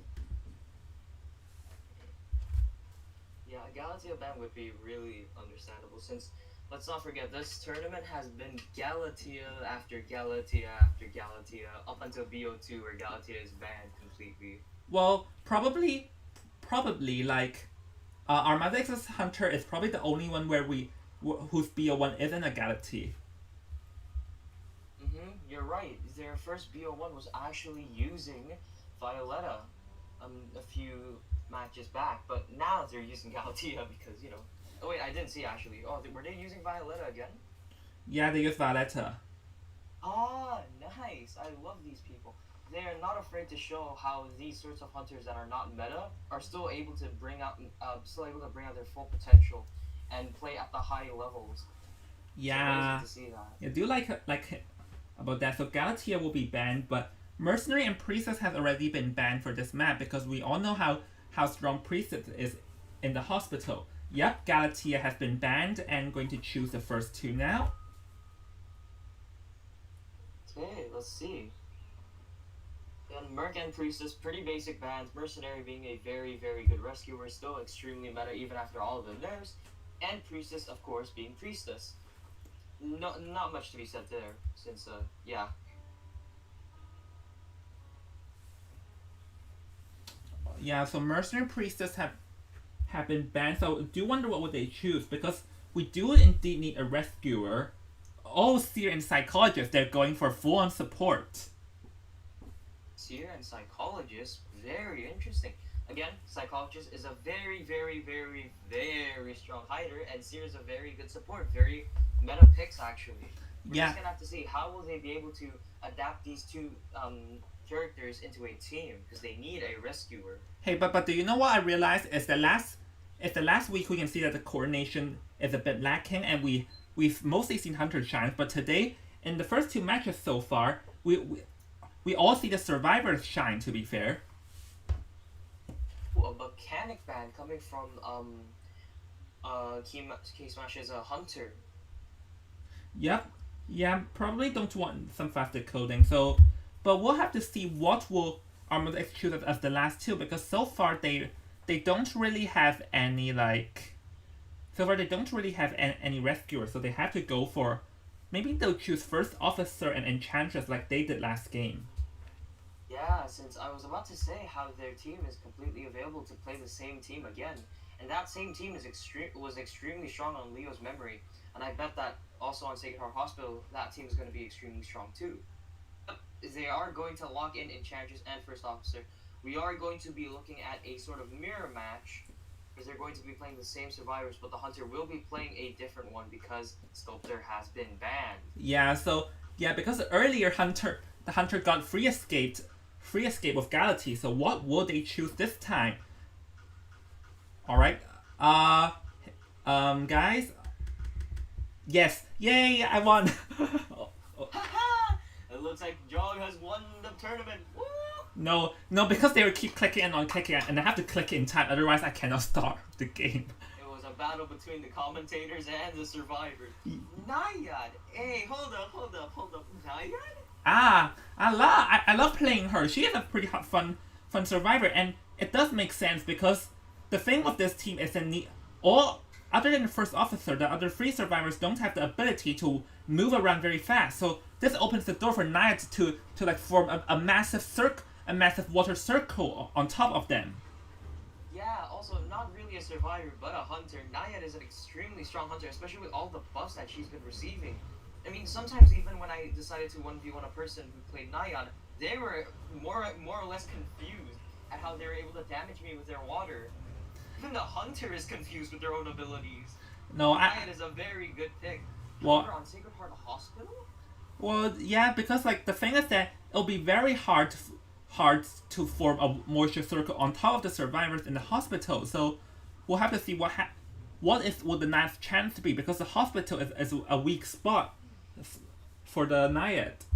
Yeah, a Galatia ban would be really understandable, since let's not forget this tournament has been Galatia after Galatia after Galatia up until BO2, where Galatia is banned completely. Well, probably like Armada X's Hunter is probably the only one whose BO1 isn't a Galaxy. You're right. Their first BO1 was actually using Violetta a few matches back, but now they're using Galatia because, you know. Oh wait, I didn't see actually. Oh, were they using Violetta again? Yeah, they use Violetta. Ah, nice. I love these people. They are not afraid to show how these sorts of hunters that are not meta are still able to bring out their full potential and play at the high levels. Yeah. So to see that. Yeah, do you like about that? So Galatia will be banned, but Mercenary and Priestess has already been banned for this map because we all know how strong Priestess is in the hospital. Yep, Galatea has been banned and going to choose the first two now. Okay, let's see. And Merc and Priestess, pretty basic bans. Mercenary being a very, very good rescuer, still extremely meta even after all of the nerfs. And Priestess, of course, being Priestess. Not much to be said there, since, yeah. Yeah, so Mercenary and Priestess have been banned, so I do wonder what would they choose, because we do indeed need a rescuer. Oh, Seer and Psychologist, they're going for full-on support. Seer and Psychologist, very interesting. Again, Psychologist is a very, very, very, very strong hider, and Seer is a very good support. Very meta picks, actually. We're just gonna have to see how will they be able to adapt these two characters into a team, because they need a rescuer. Hey, but do you know what I realized is the last week we can see that the coordination is a bit lacking, and we've mostly seen Hunter shine, but today in the first two matches so far, we all see the survivors shine, to be fair. A mechanic ban coming from K-Smash is a Hunter. Yep. Yeah, probably don't want some faster coding, so but we'll have to see what will Armored X choose as the last two, because so far they don't really have any any rescuers, so they have to go for, maybe they'll choose First Officer and Enchantress like they did last game. Yeah, since I was about to say how their team is completely available to play the same team again, and that same team was extremely strong on Leo's memory, and I bet that also on Sacred Heart Hospital that team is going to be extremely strong too. They are going to lock in Enchantress and First Officer. We are going to be looking at a sort of mirror match, because they're going to be playing the same survivors, but the Hunter will be playing a different one because Sculptor has been banned. Yeah, so because earlier the Hunter got free escape with Galatea, so what will they choose this time? Alright. Guys. Yes. Yay, I won. It looks like Jog has won the tournament. Woo! No, because they will keep clicking and I have to click in time, otherwise I cannot start the game. It was a battle between the commentators and the survivors. Nayad! Hey, hold up. Nayad? I love playing her. She is a pretty fun survivor, and it does make sense because the thing with this team is that other than the First Officer, the other three survivors don't have the ability to move around very fast. So this opens the door for Nayad to like form a massive water circle on top of them. Yeah, also not really a survivor, but a hunter. Nayad is an extremely strong hunter, especially with all the buffs that she's been receiving. I mean, sometimes even when I decided to 1v1 a person who played Nayad, they were more or less confused at how they were able to damage me with their water. Even the hunter is confused with their own abilities. No, Nayad is a very good pick. Well, Hunter on Sacred Heart Hospital? Well, yeah, because like the thing is that it'll be very hard to form a moisture circle on top of the survivors in the hospital. So we'll have to see what will the Nayad's chance be, because the hospital is a weak spot for the Nayad.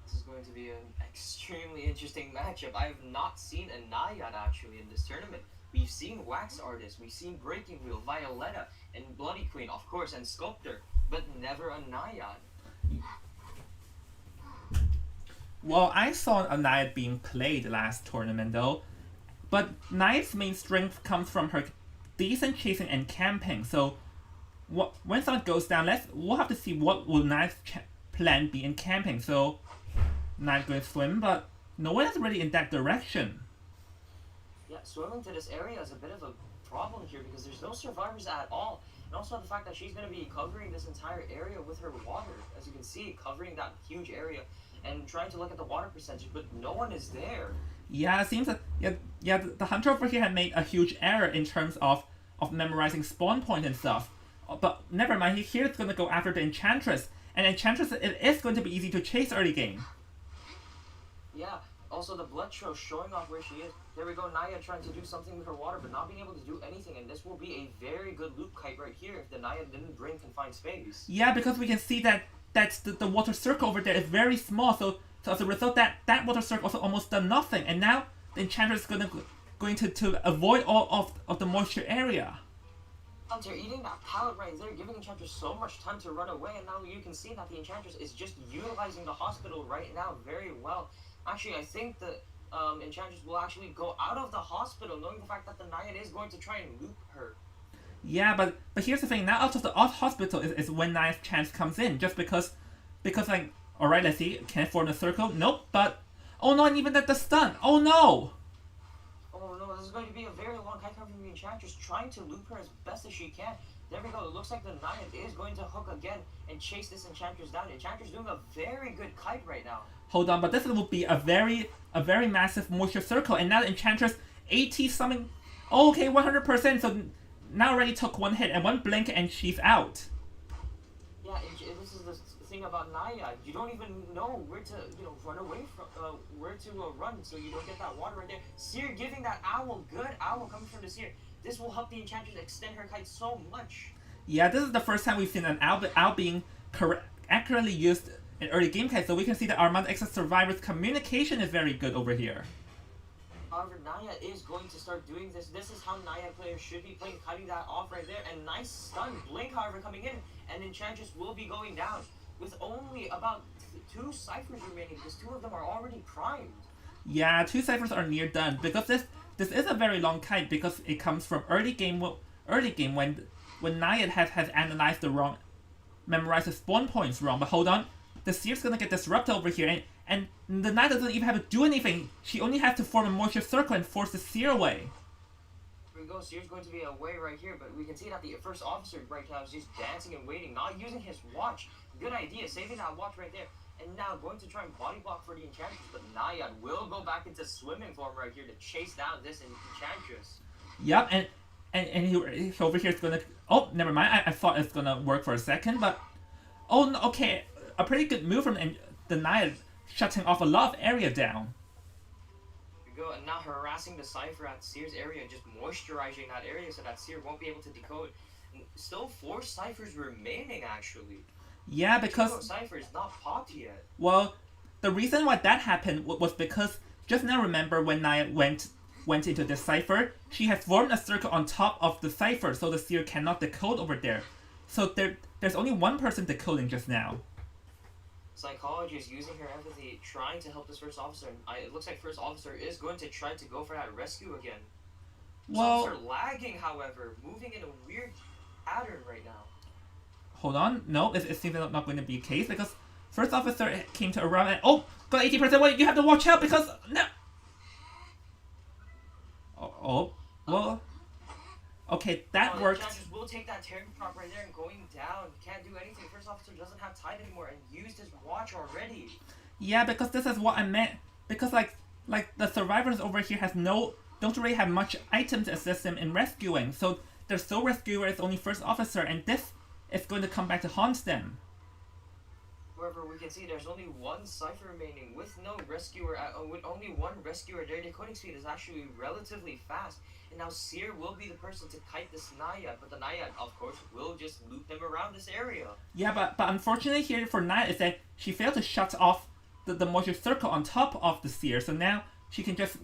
This is going to be an extremely interesting matchup. I have not seen a Nayad actually in this tournament. We've seen Wax Artist, we've seen Breaking Wheel, Violetta, and Bloody Queen, of course, and Sculptor, but never a Nayad. Well, I saw a Nayad being played last tournament though, but Nayad's main strength comes from her decent chasing and camping. So, when someone goes down, we'll have to see what will Nayad's plan be in camping. So, Nayad going to swim, but no one is really in that direction. Yeah, swimming to this area is a bit of a problem here because there's no survivors at all. And also the fact that she's going to be covering this entire area with her water. As you can see, covering that huge area and trying to look at the water percentage, but no one is there. Yeah, it seems that the Hunter over here had made a huge error in terms of memorizing spawn point and stuff. But never mind, here it's going to go after the Enchantress. And Enchantress, it is going to be easy to chase early game. Yeah, also the Blood Show showing off where she is. There we go, Nayad trying to do something with her water, but not being able to do anything. And this will be a very good loop kite right here if the Nayad didn't bring Confined Space. Yeah, because we can see that the water circle over there is very small, so So as a result, that water circle also almost done nothing, and now the Enchantress is going to avoid all of the moisture area. They're eating that pallet right there, giving Enchantress so much time to run away, and now you can see that the Enchantress is just utilizing the hospital right now very well. Actually, I think the Enchantress will actually go out of the hospital, knowing the fact that the Naiad is going to try and loop her. Yeah, but here's the thing. Now out of the hospital is when Naiad's chance comes in, just because like, alright, let's see, can it form a circle? Nope, but oh no, and even the stun. Oh no! Oh no, this is going to be a very long kite coming from the Enchantress, trying to loop her as best as she can. There we go, it looks like the Naiad is going to hook again and chase this Enchantress down. Enchantress doing a very good kite right now. Hold on, but this will be a very massive moisture circle, and now the Enchantress AT summon. Oh, okay, 100%, so now already took one hit and one blink and she's out. Yeah, this is the thing about Naiad. You don't even know where to, run away from, where to run, so you don't get that water right there. Seer giving that owl, good owl coming from the Seer. This will help the Enchantress extend her kite so much. Yeah, this is the first time we've seen an owl being accurately used in early game kite, so we can see that Armada X's survivors' communication is very good over here. However, Naiad is going to start doing this. This is how Naiad players should be playing, cutting that off right there. And nice stun. Blink, however, coming in. And Enchantress will be going down. With only about 2 Cyphers remaining, because 2 of them are already primed. Yeah, 2 Cyphers are near done, because this is a very long kite, because it comes from early game when Naiad has analyzed memorized the spawn points wrong. But hold on, the Seer's gonna get disrupted over here, and the Naiad doesn't even have to do anything. She only has to form a moisture circle and force the Seer away. Here we go, Seer's going to be away right here, but we can see that the first officer right now is just dancing and waiting, not using his watch. Good idea, saving that watch right there. And now going to try and body block for the Enchantress, but Naiad will go back into swimming form right here to chase down this Enchantress. Yep, and he over here is gonna. Oh, never mind. I thought it's gonna work for a second, but oh no, okay, a pretty good move from the Naiad, shutting off a lot of area down. Here we go, and now harassing the Cypher at Seer's area, just moisturizing that area so that Seer won't be able to decode. And still 4 Cyphers remaining actually. Yeah, because Cypher's not popped yet. Well, the reason why that happened was because just now remember when Naiad went into the Cypher, she has formed a circle on top of the Cypher, so the Seer cannot decode over there. So there's only one person decoding just now. Psychologist using her empathy, trying to help this first officer. And it looks like first officer is going to try to go for that rescue again. Well, officer lagging, however, moving in a weird pattern right now. Hold on, no, it seems not going to be the case, because first officer came to around and got 80%. Wait, you have to watch out because no. Well, okay, that worked. Enchantress will take that Terran prop right there and going down. Can't do anything. First officer doesn't have tide anymore and used his watch already. Yeah, because this is what I meant. Because like the survivors over here don't really have much items to assist them in rescuing. So their sole rescuer is only first officer, and this is going to come back to haunt them. However, we can see there's only 1 Cypher remaining with no rescuer. With only 1 rescuer, their decoding speed is actually relatively fast. And now Seer will be the person to kite this Naiad, but the Naiad, of course, will just loop them around this area. Yeah, but unfortunately here for Naiad is that she failed to shut off the moisture circle on top of the Seer, so now she can just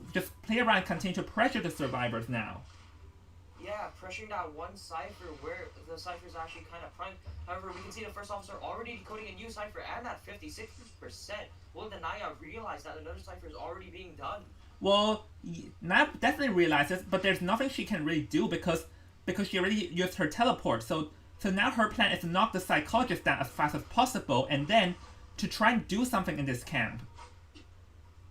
play around and continue to pressure the survivors now. Yeah, pressuring that 1 Cypher where the Cypher is actually kind of primed. However, we can see the first officer already decoding a new Cypher and at 56%. Will the Naiad realize that another Cypher is already being done? Well, Naiad definitely realizes, but there's nothing she can really do because she already used her teleport. So now her plan is to knock the psychologist down as fast as possible and then to try and do something in this camp.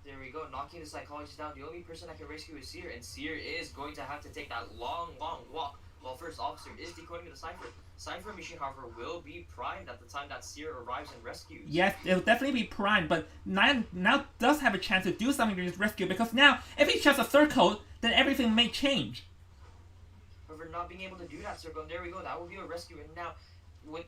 There we go, knocking the psychologist down. The only person that can rescue is Seer, and Seer is going to have to take that long walk while first officer is decoding the Cypher. Cypher machine, however, will be primed at the time that Seer arrives and rescues. Yes, it'll definitely be primed, but Naiad now does have a chance to do something to this rescue, because now, if he shuts a circle, then everything may change. However, not being able to do that circle, and there we go, that will be a rescue, and now with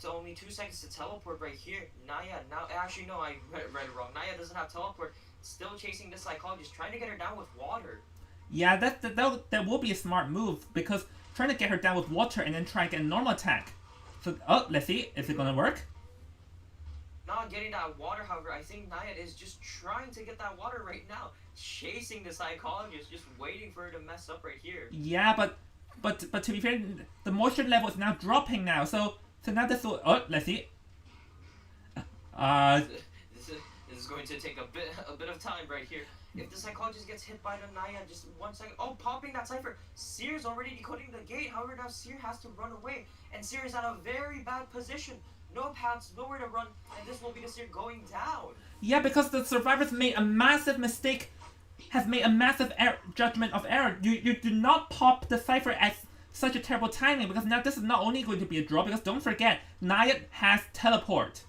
only 2 seconds to teleport right here, Naiad, actually no, I read it wrong. Naiad doesn't have teleport, still chasing this psychologist, trying to get her down with water. Yeah, that will be a smart move, because trying to get her down with water and then try and get a normal attack. So, let's see, is it gonna work? not getting that water. However, I think Naya is just trying to get that water right now, chasing the psychologist, just waiting for her to mess up right here. Yeah, but to be fair, the moisture level is now dropping now. So now this will. Oh, let's see. Uh, This is going to take a bit of time right here. If the psychologist gets hit by the Naya, just 1 second. Oh, popping that cipher. Seer's already decoding the gate. However, now Seer has to run away, and Seer is at a very bad position. No paths, nowhere to run, and this will be the Seer going down. yeah, because the survivors made a massive mistake, has made a massive judgment of error. You do not pop the cipher at such a terrible timing because now this is not only going to be a draw because don't forget Naya has teleport.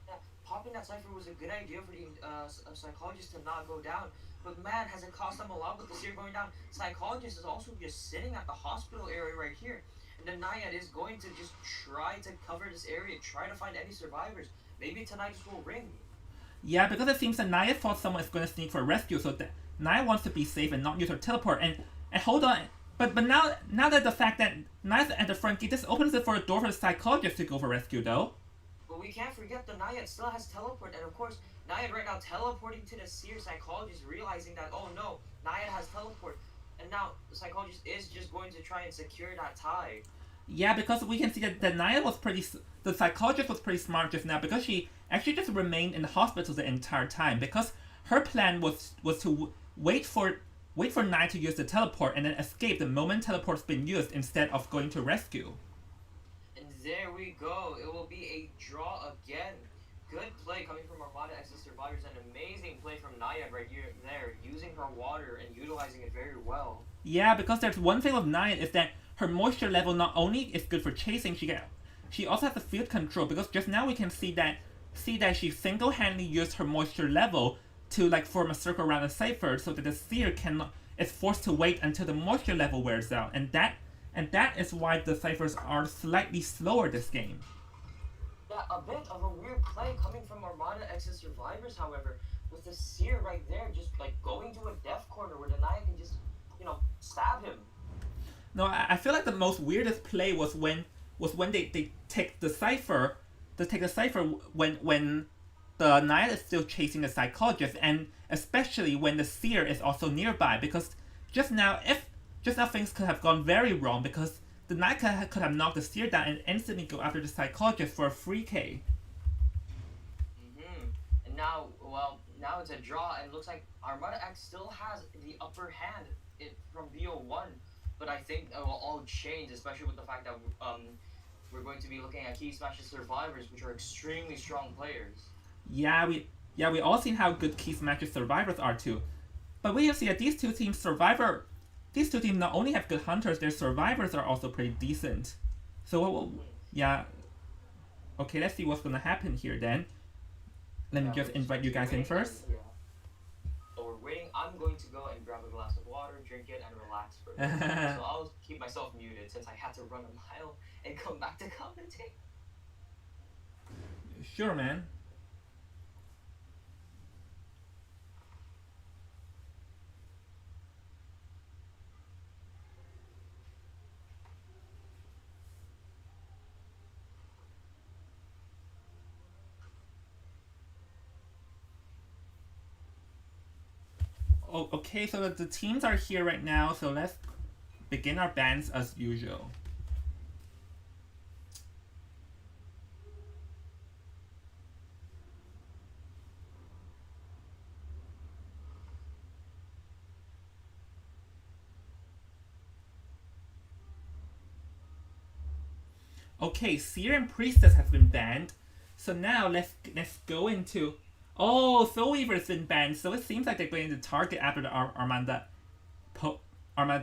Yeah, popping that cipher was a good idea for the psychologist to not go down. But man, has it cost them a lot with the Seer going down? Psychologist is also just sitting at the hospital area right here. And the Naiad is going to just try to cover this area, try to find any survivors. Maybe tonight will ring. Yeah, because it seems that Naya thought someone is going to sneak for a rescue, so that Naya wants to be safe and not use her teleport. And hold on, but now that the fact that Naya's at the front gate, this opens it for a door for the psychologist to go for rescue, though. But we can't forget the Naiad still has teleport, and of course, Naiad right now teleporting to the Seer psychologist, realizing that, oh no, Naiad has teleport. And now the psychologist is just going to try and secure that tie. Yeah, because we can see that Naya was the psychologist was pretty smart just now because she actually just remained in the hospital the entire time because her plan was to wait for Naya to use the teleport and then escape the moment teleport's been used instead of going to rescue. And there we go. It will be a draw again. Good play coming from Armada X's survivors. An amazing play from Naya right here, there, using her water and utilizing it very well. Yeah, because there's one thing with Naya is that her moisture level not only is good for chasing, she also has the field control because just now we can see that she single-handedly used her moisture level to like form a circle around the cipher so that the Seer is forced to wait until the moisture level wears out, and that is why the ciphers are slightly slower this game. Yeah, a bit of a weird play coming from Armada X's survivors, however, with the Seer right there just like going to a death corner where the Naya can just, stab him. No, I feel like the most weirdest play was when they take the cipher, when the Naya is still chasing the psychologist, and especially when the Seer is also nearby, because just now things could have gone very wrong because the Naya could have knocked the Seer down and instantly go after the psychologist for a free K. And now it's a draw, and it looks like Armada X still has the upper hand from BO1. But I think it will all change, especially with the fact that we're going to be looking at Key Smash's survivors, which are extremely strong players. Yeah, we all seen how good Key Smash's survivors are too. But we have seen that these two teams not only have good hunters, their survivors are also pretty decent. So yeah. Okay, let's see what's gonna happen here then. Let me just invite you guys in first. Yeah. So we're waiting. I'm going to go and grab a glass of water, drink it, and relax for a bit. So I'll keep myself muted since I had to run a mile and come back to commentate. Sure, man. Oh, okay, so the teams are here right now, so let's begin our bans as usual. Okay, Seer and Priestess have been banned, so now let's go into. Oh, Soul Weaver's been banned, so it seems like they're going to target after the Armada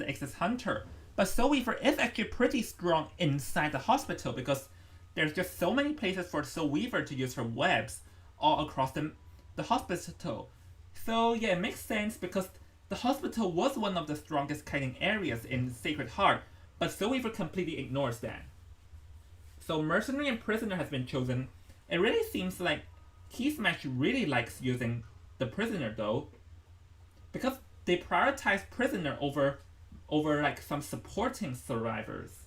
X's Hunter. But Soul Weaver is actually pretty strong inside the hospital because there's just so many places for Soul Weaver to use her webs all across the hospital. So yeah, it makes sense because the hospital was one of the strongest kiting areas in Sacred Heart, but Soul Weaver completely ignores that. So Mercenary and Prisoner has been chosen. It really seems like Key Smash really likes using the Prisoner though, because they prioritize Prisoner over like some supporting survivors.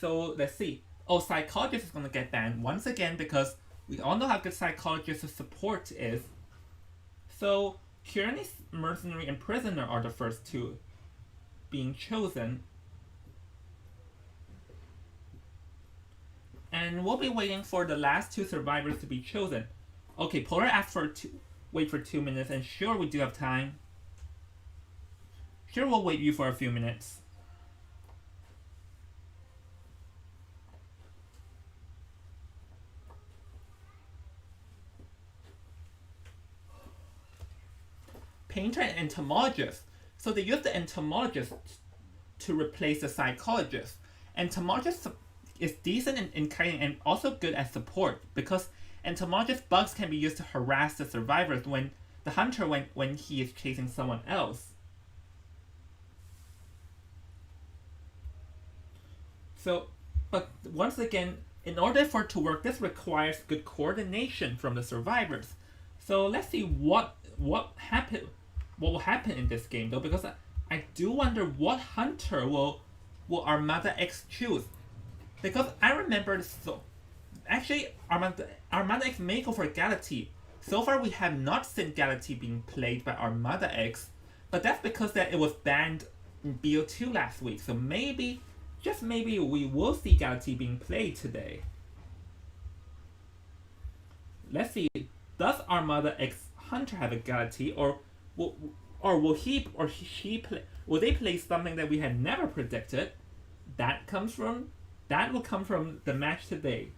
So let's see. Oh, Psychologist is gonna get banned once again because we all know how good Psychologist's support is. So, Tyranny's Mercenary and Prisoner are the first two being chosen. And we'll be waiting for the last two survivors to be chosen. Okay, Polar asked for wait for 2 minutes, and sure, we do have time. Sure, we'll wait you for a few minutes. Painter and Entomologist. So they used the Entomologist to replace the Psychologist. Entomologist is decent in kiting and also good at support because Entomologist bugs can be used to harass the survivors when the hunter when he is chasing someone else. So, but once again, in order for it to work, this requires good coordination from the survivors. So let's see what will happen in this game though, because I do wonder what hunter will Armada X choose. Because I remember actually Armada X may go for Galaxy. So far we have not seen Galaxy being played by Armada X, but that's because that it was banned in BO2 last week. So maybe, just maybe, we will see Galaxy being played today. Let's see, does Armada X Hunter have a Galaxy, or will he or she play? Will they play something that we had never predicted? That will come from the match today.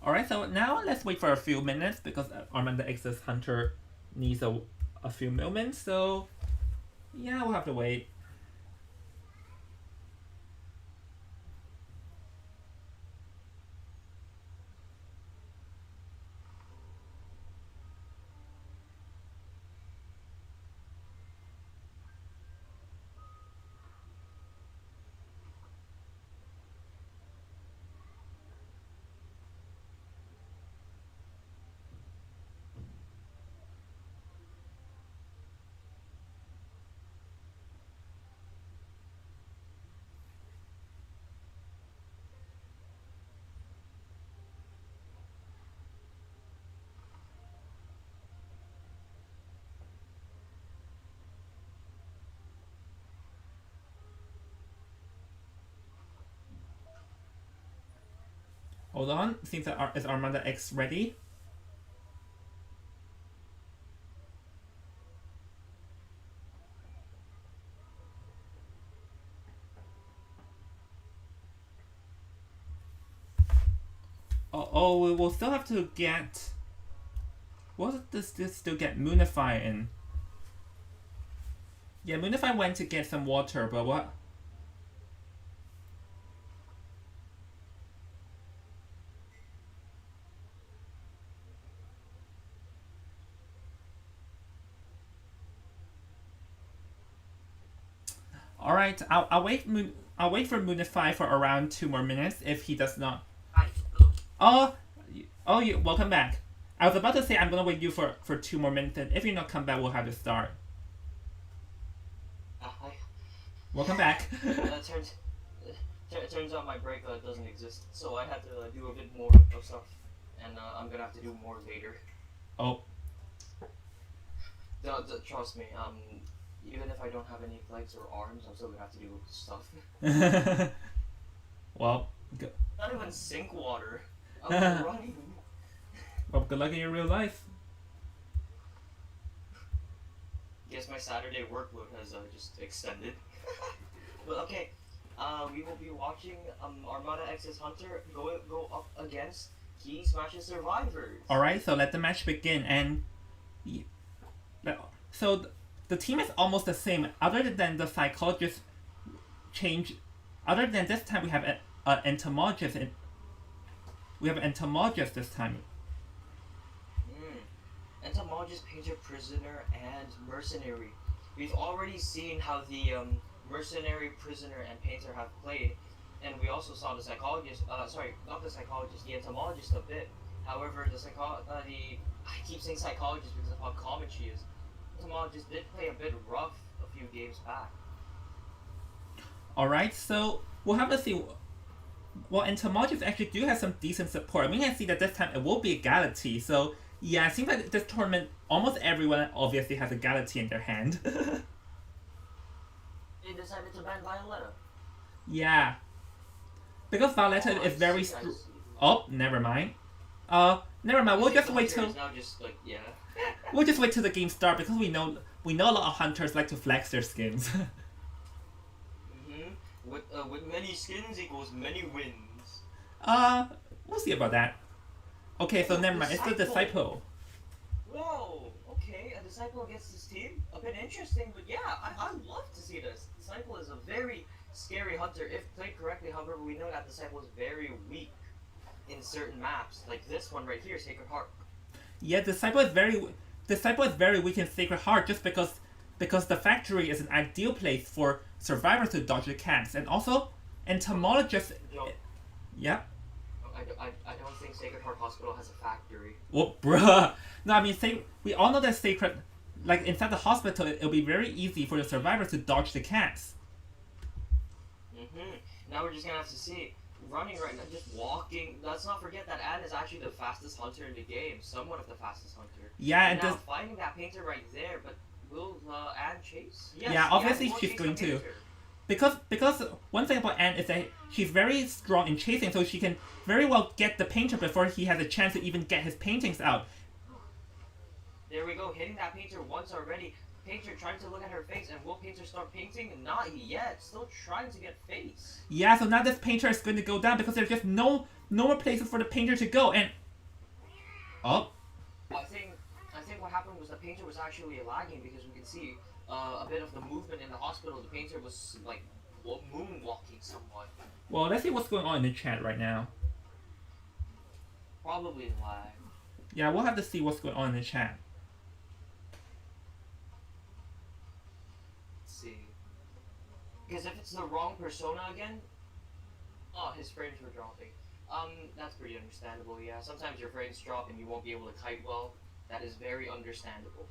Alright, so now let's wait for a few minutes because Armada X's Hunter needs a few moments, so yeah, we'll have to wait. Hold on, seems that is Armada X ready? Oh, we will still have to get... What does this still get Moonify in? Yeah, Moonify went to get some water, but what... Alright, I'll wait for Moonify for around 2 more minutes if he does not... Oh, you welcome back. I was about to say I'm gonna wait you for 2 more minutes, and if you not come back, we'll have to start. Hi. Welcome back. Turns out my break doesn't exist, so I had to do a bit more of stuff, and I'm gonna have to do more later. Oh. Trust me, even if I don't have any legs or arms, I'm still gonna have to do stuff. Well, not even sink water. I'm running. Well, good luck in your real life. Guess my Saturday workload has just extended. But okay, we will be watching Armada X's Hunter go up against Key Smash's Survivors. Alright, so let the match begin, and... So, the team is almost the same, other than the Psychologist change. Other than this time, we have an Entomologist. We have an Entomologist this time. Entomologist, Painter, Prisoner, and Mercenary. We've already seen how the Mercenary, Prisoner, and Painter have played, and we also saw the Psychologist. Sorry, not the Psychologist, the Entomologist a bit. However, I keep saying Psychologist because of how common she is. Entomologist did play a bit rough few games back. Alright, so we'll have to see. Well, entomologists actually do have some decent support. We can see that this time it will be a Galaxy, so yeah, it seems like this tournament, almost everyone obviously has a Galaxy in their hand. They decided to ban Violetta. Yeah. Because Violetta is very Oh, never mind. Never mind, we'll just wait till Now just like, yeah. we'll just wait till the game start because we know a lot of hunters like to flex their skins. With many skins equals many wins. We'll see about that. Okay, so never mind, it's the Disciple. Whoa, okay, a Disciple against this team? A bit interesting, but yeah, I'd love to see this. Disciple is a very scary hunter if played correctly, however, we know that Disciple is very weak in certain maps, like this one right here, Sacred Heart. Yeah, Disciple is very weak in Sacred Heart just because the factory is an ideal place for survivors to dodge the cats, and also entomologists. Yeah. I don't think Sacred Heart Hospital has a factory. Well, bruh. No, I mean, we all know that Sacred, like inside the hospital, it'll be very easy for the survivors to dodge the cats. Now we're just gonna have to see. Running right now, just walking. Let's not forget that Anne is actually the fastest hunter in the game, somewhat of the fastest hunter. Yeah, and now finding that painter right there, but will Anne chase? Yes, yeah, obviously Anne she's going to. Painter. Because one thing about Anne is that she's very strong in chasing, so she can very well get the painter before he has a chance to even get his paintings out. There we go, hitting that painter once already. Painter trying to look at her face, and will Painter start painting? Not yet, still trying to get face. Yeah, so now this painter is going to go down because there's just no more places for the painter to go, and oh. I think what happened was the painter was actually lagging because we can see a bit of the movement in the hospital. The painter was like moonwalking somewhat. Well, let's see what's going on in the chat right now. Probably lag. Yeah, we'll have to see what's going on in the chat. Because if it's the wrong persona again, oh, his frames were dropping. That's pretty understandable, yeah. Sometimes your frames drop and you won't be able to kite well. That is very understandable.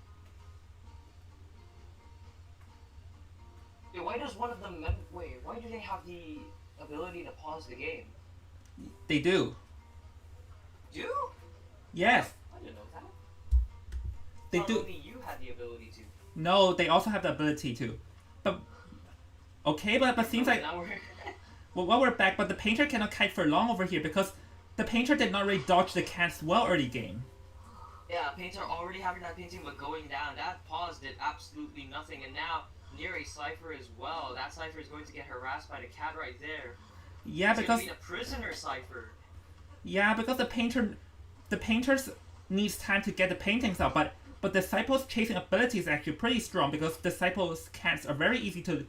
Wait, why does one of them... Wait, why do they have the ability to pause the game? They do. Do? Yes. I didn't know that. They do. Only you had the ability to. No, they also have the ability to. But... Okay, but seems like... Well, we're back, but the painter cannot kite for long over here because the painter did not really dodge the cats well early game. Yeah, painter already having that painting but going down. That pause did absolutely nothing, and now near a Cypher as well. That Cypher is going to get harassed by the cat right there. Yeah, it's because... It's going to be a prisoner Cypher. Yeah, because the painters needs time to get the paintings out, but Disciple's chasing ability is actually pretty strong because Disciple's cats are very easy to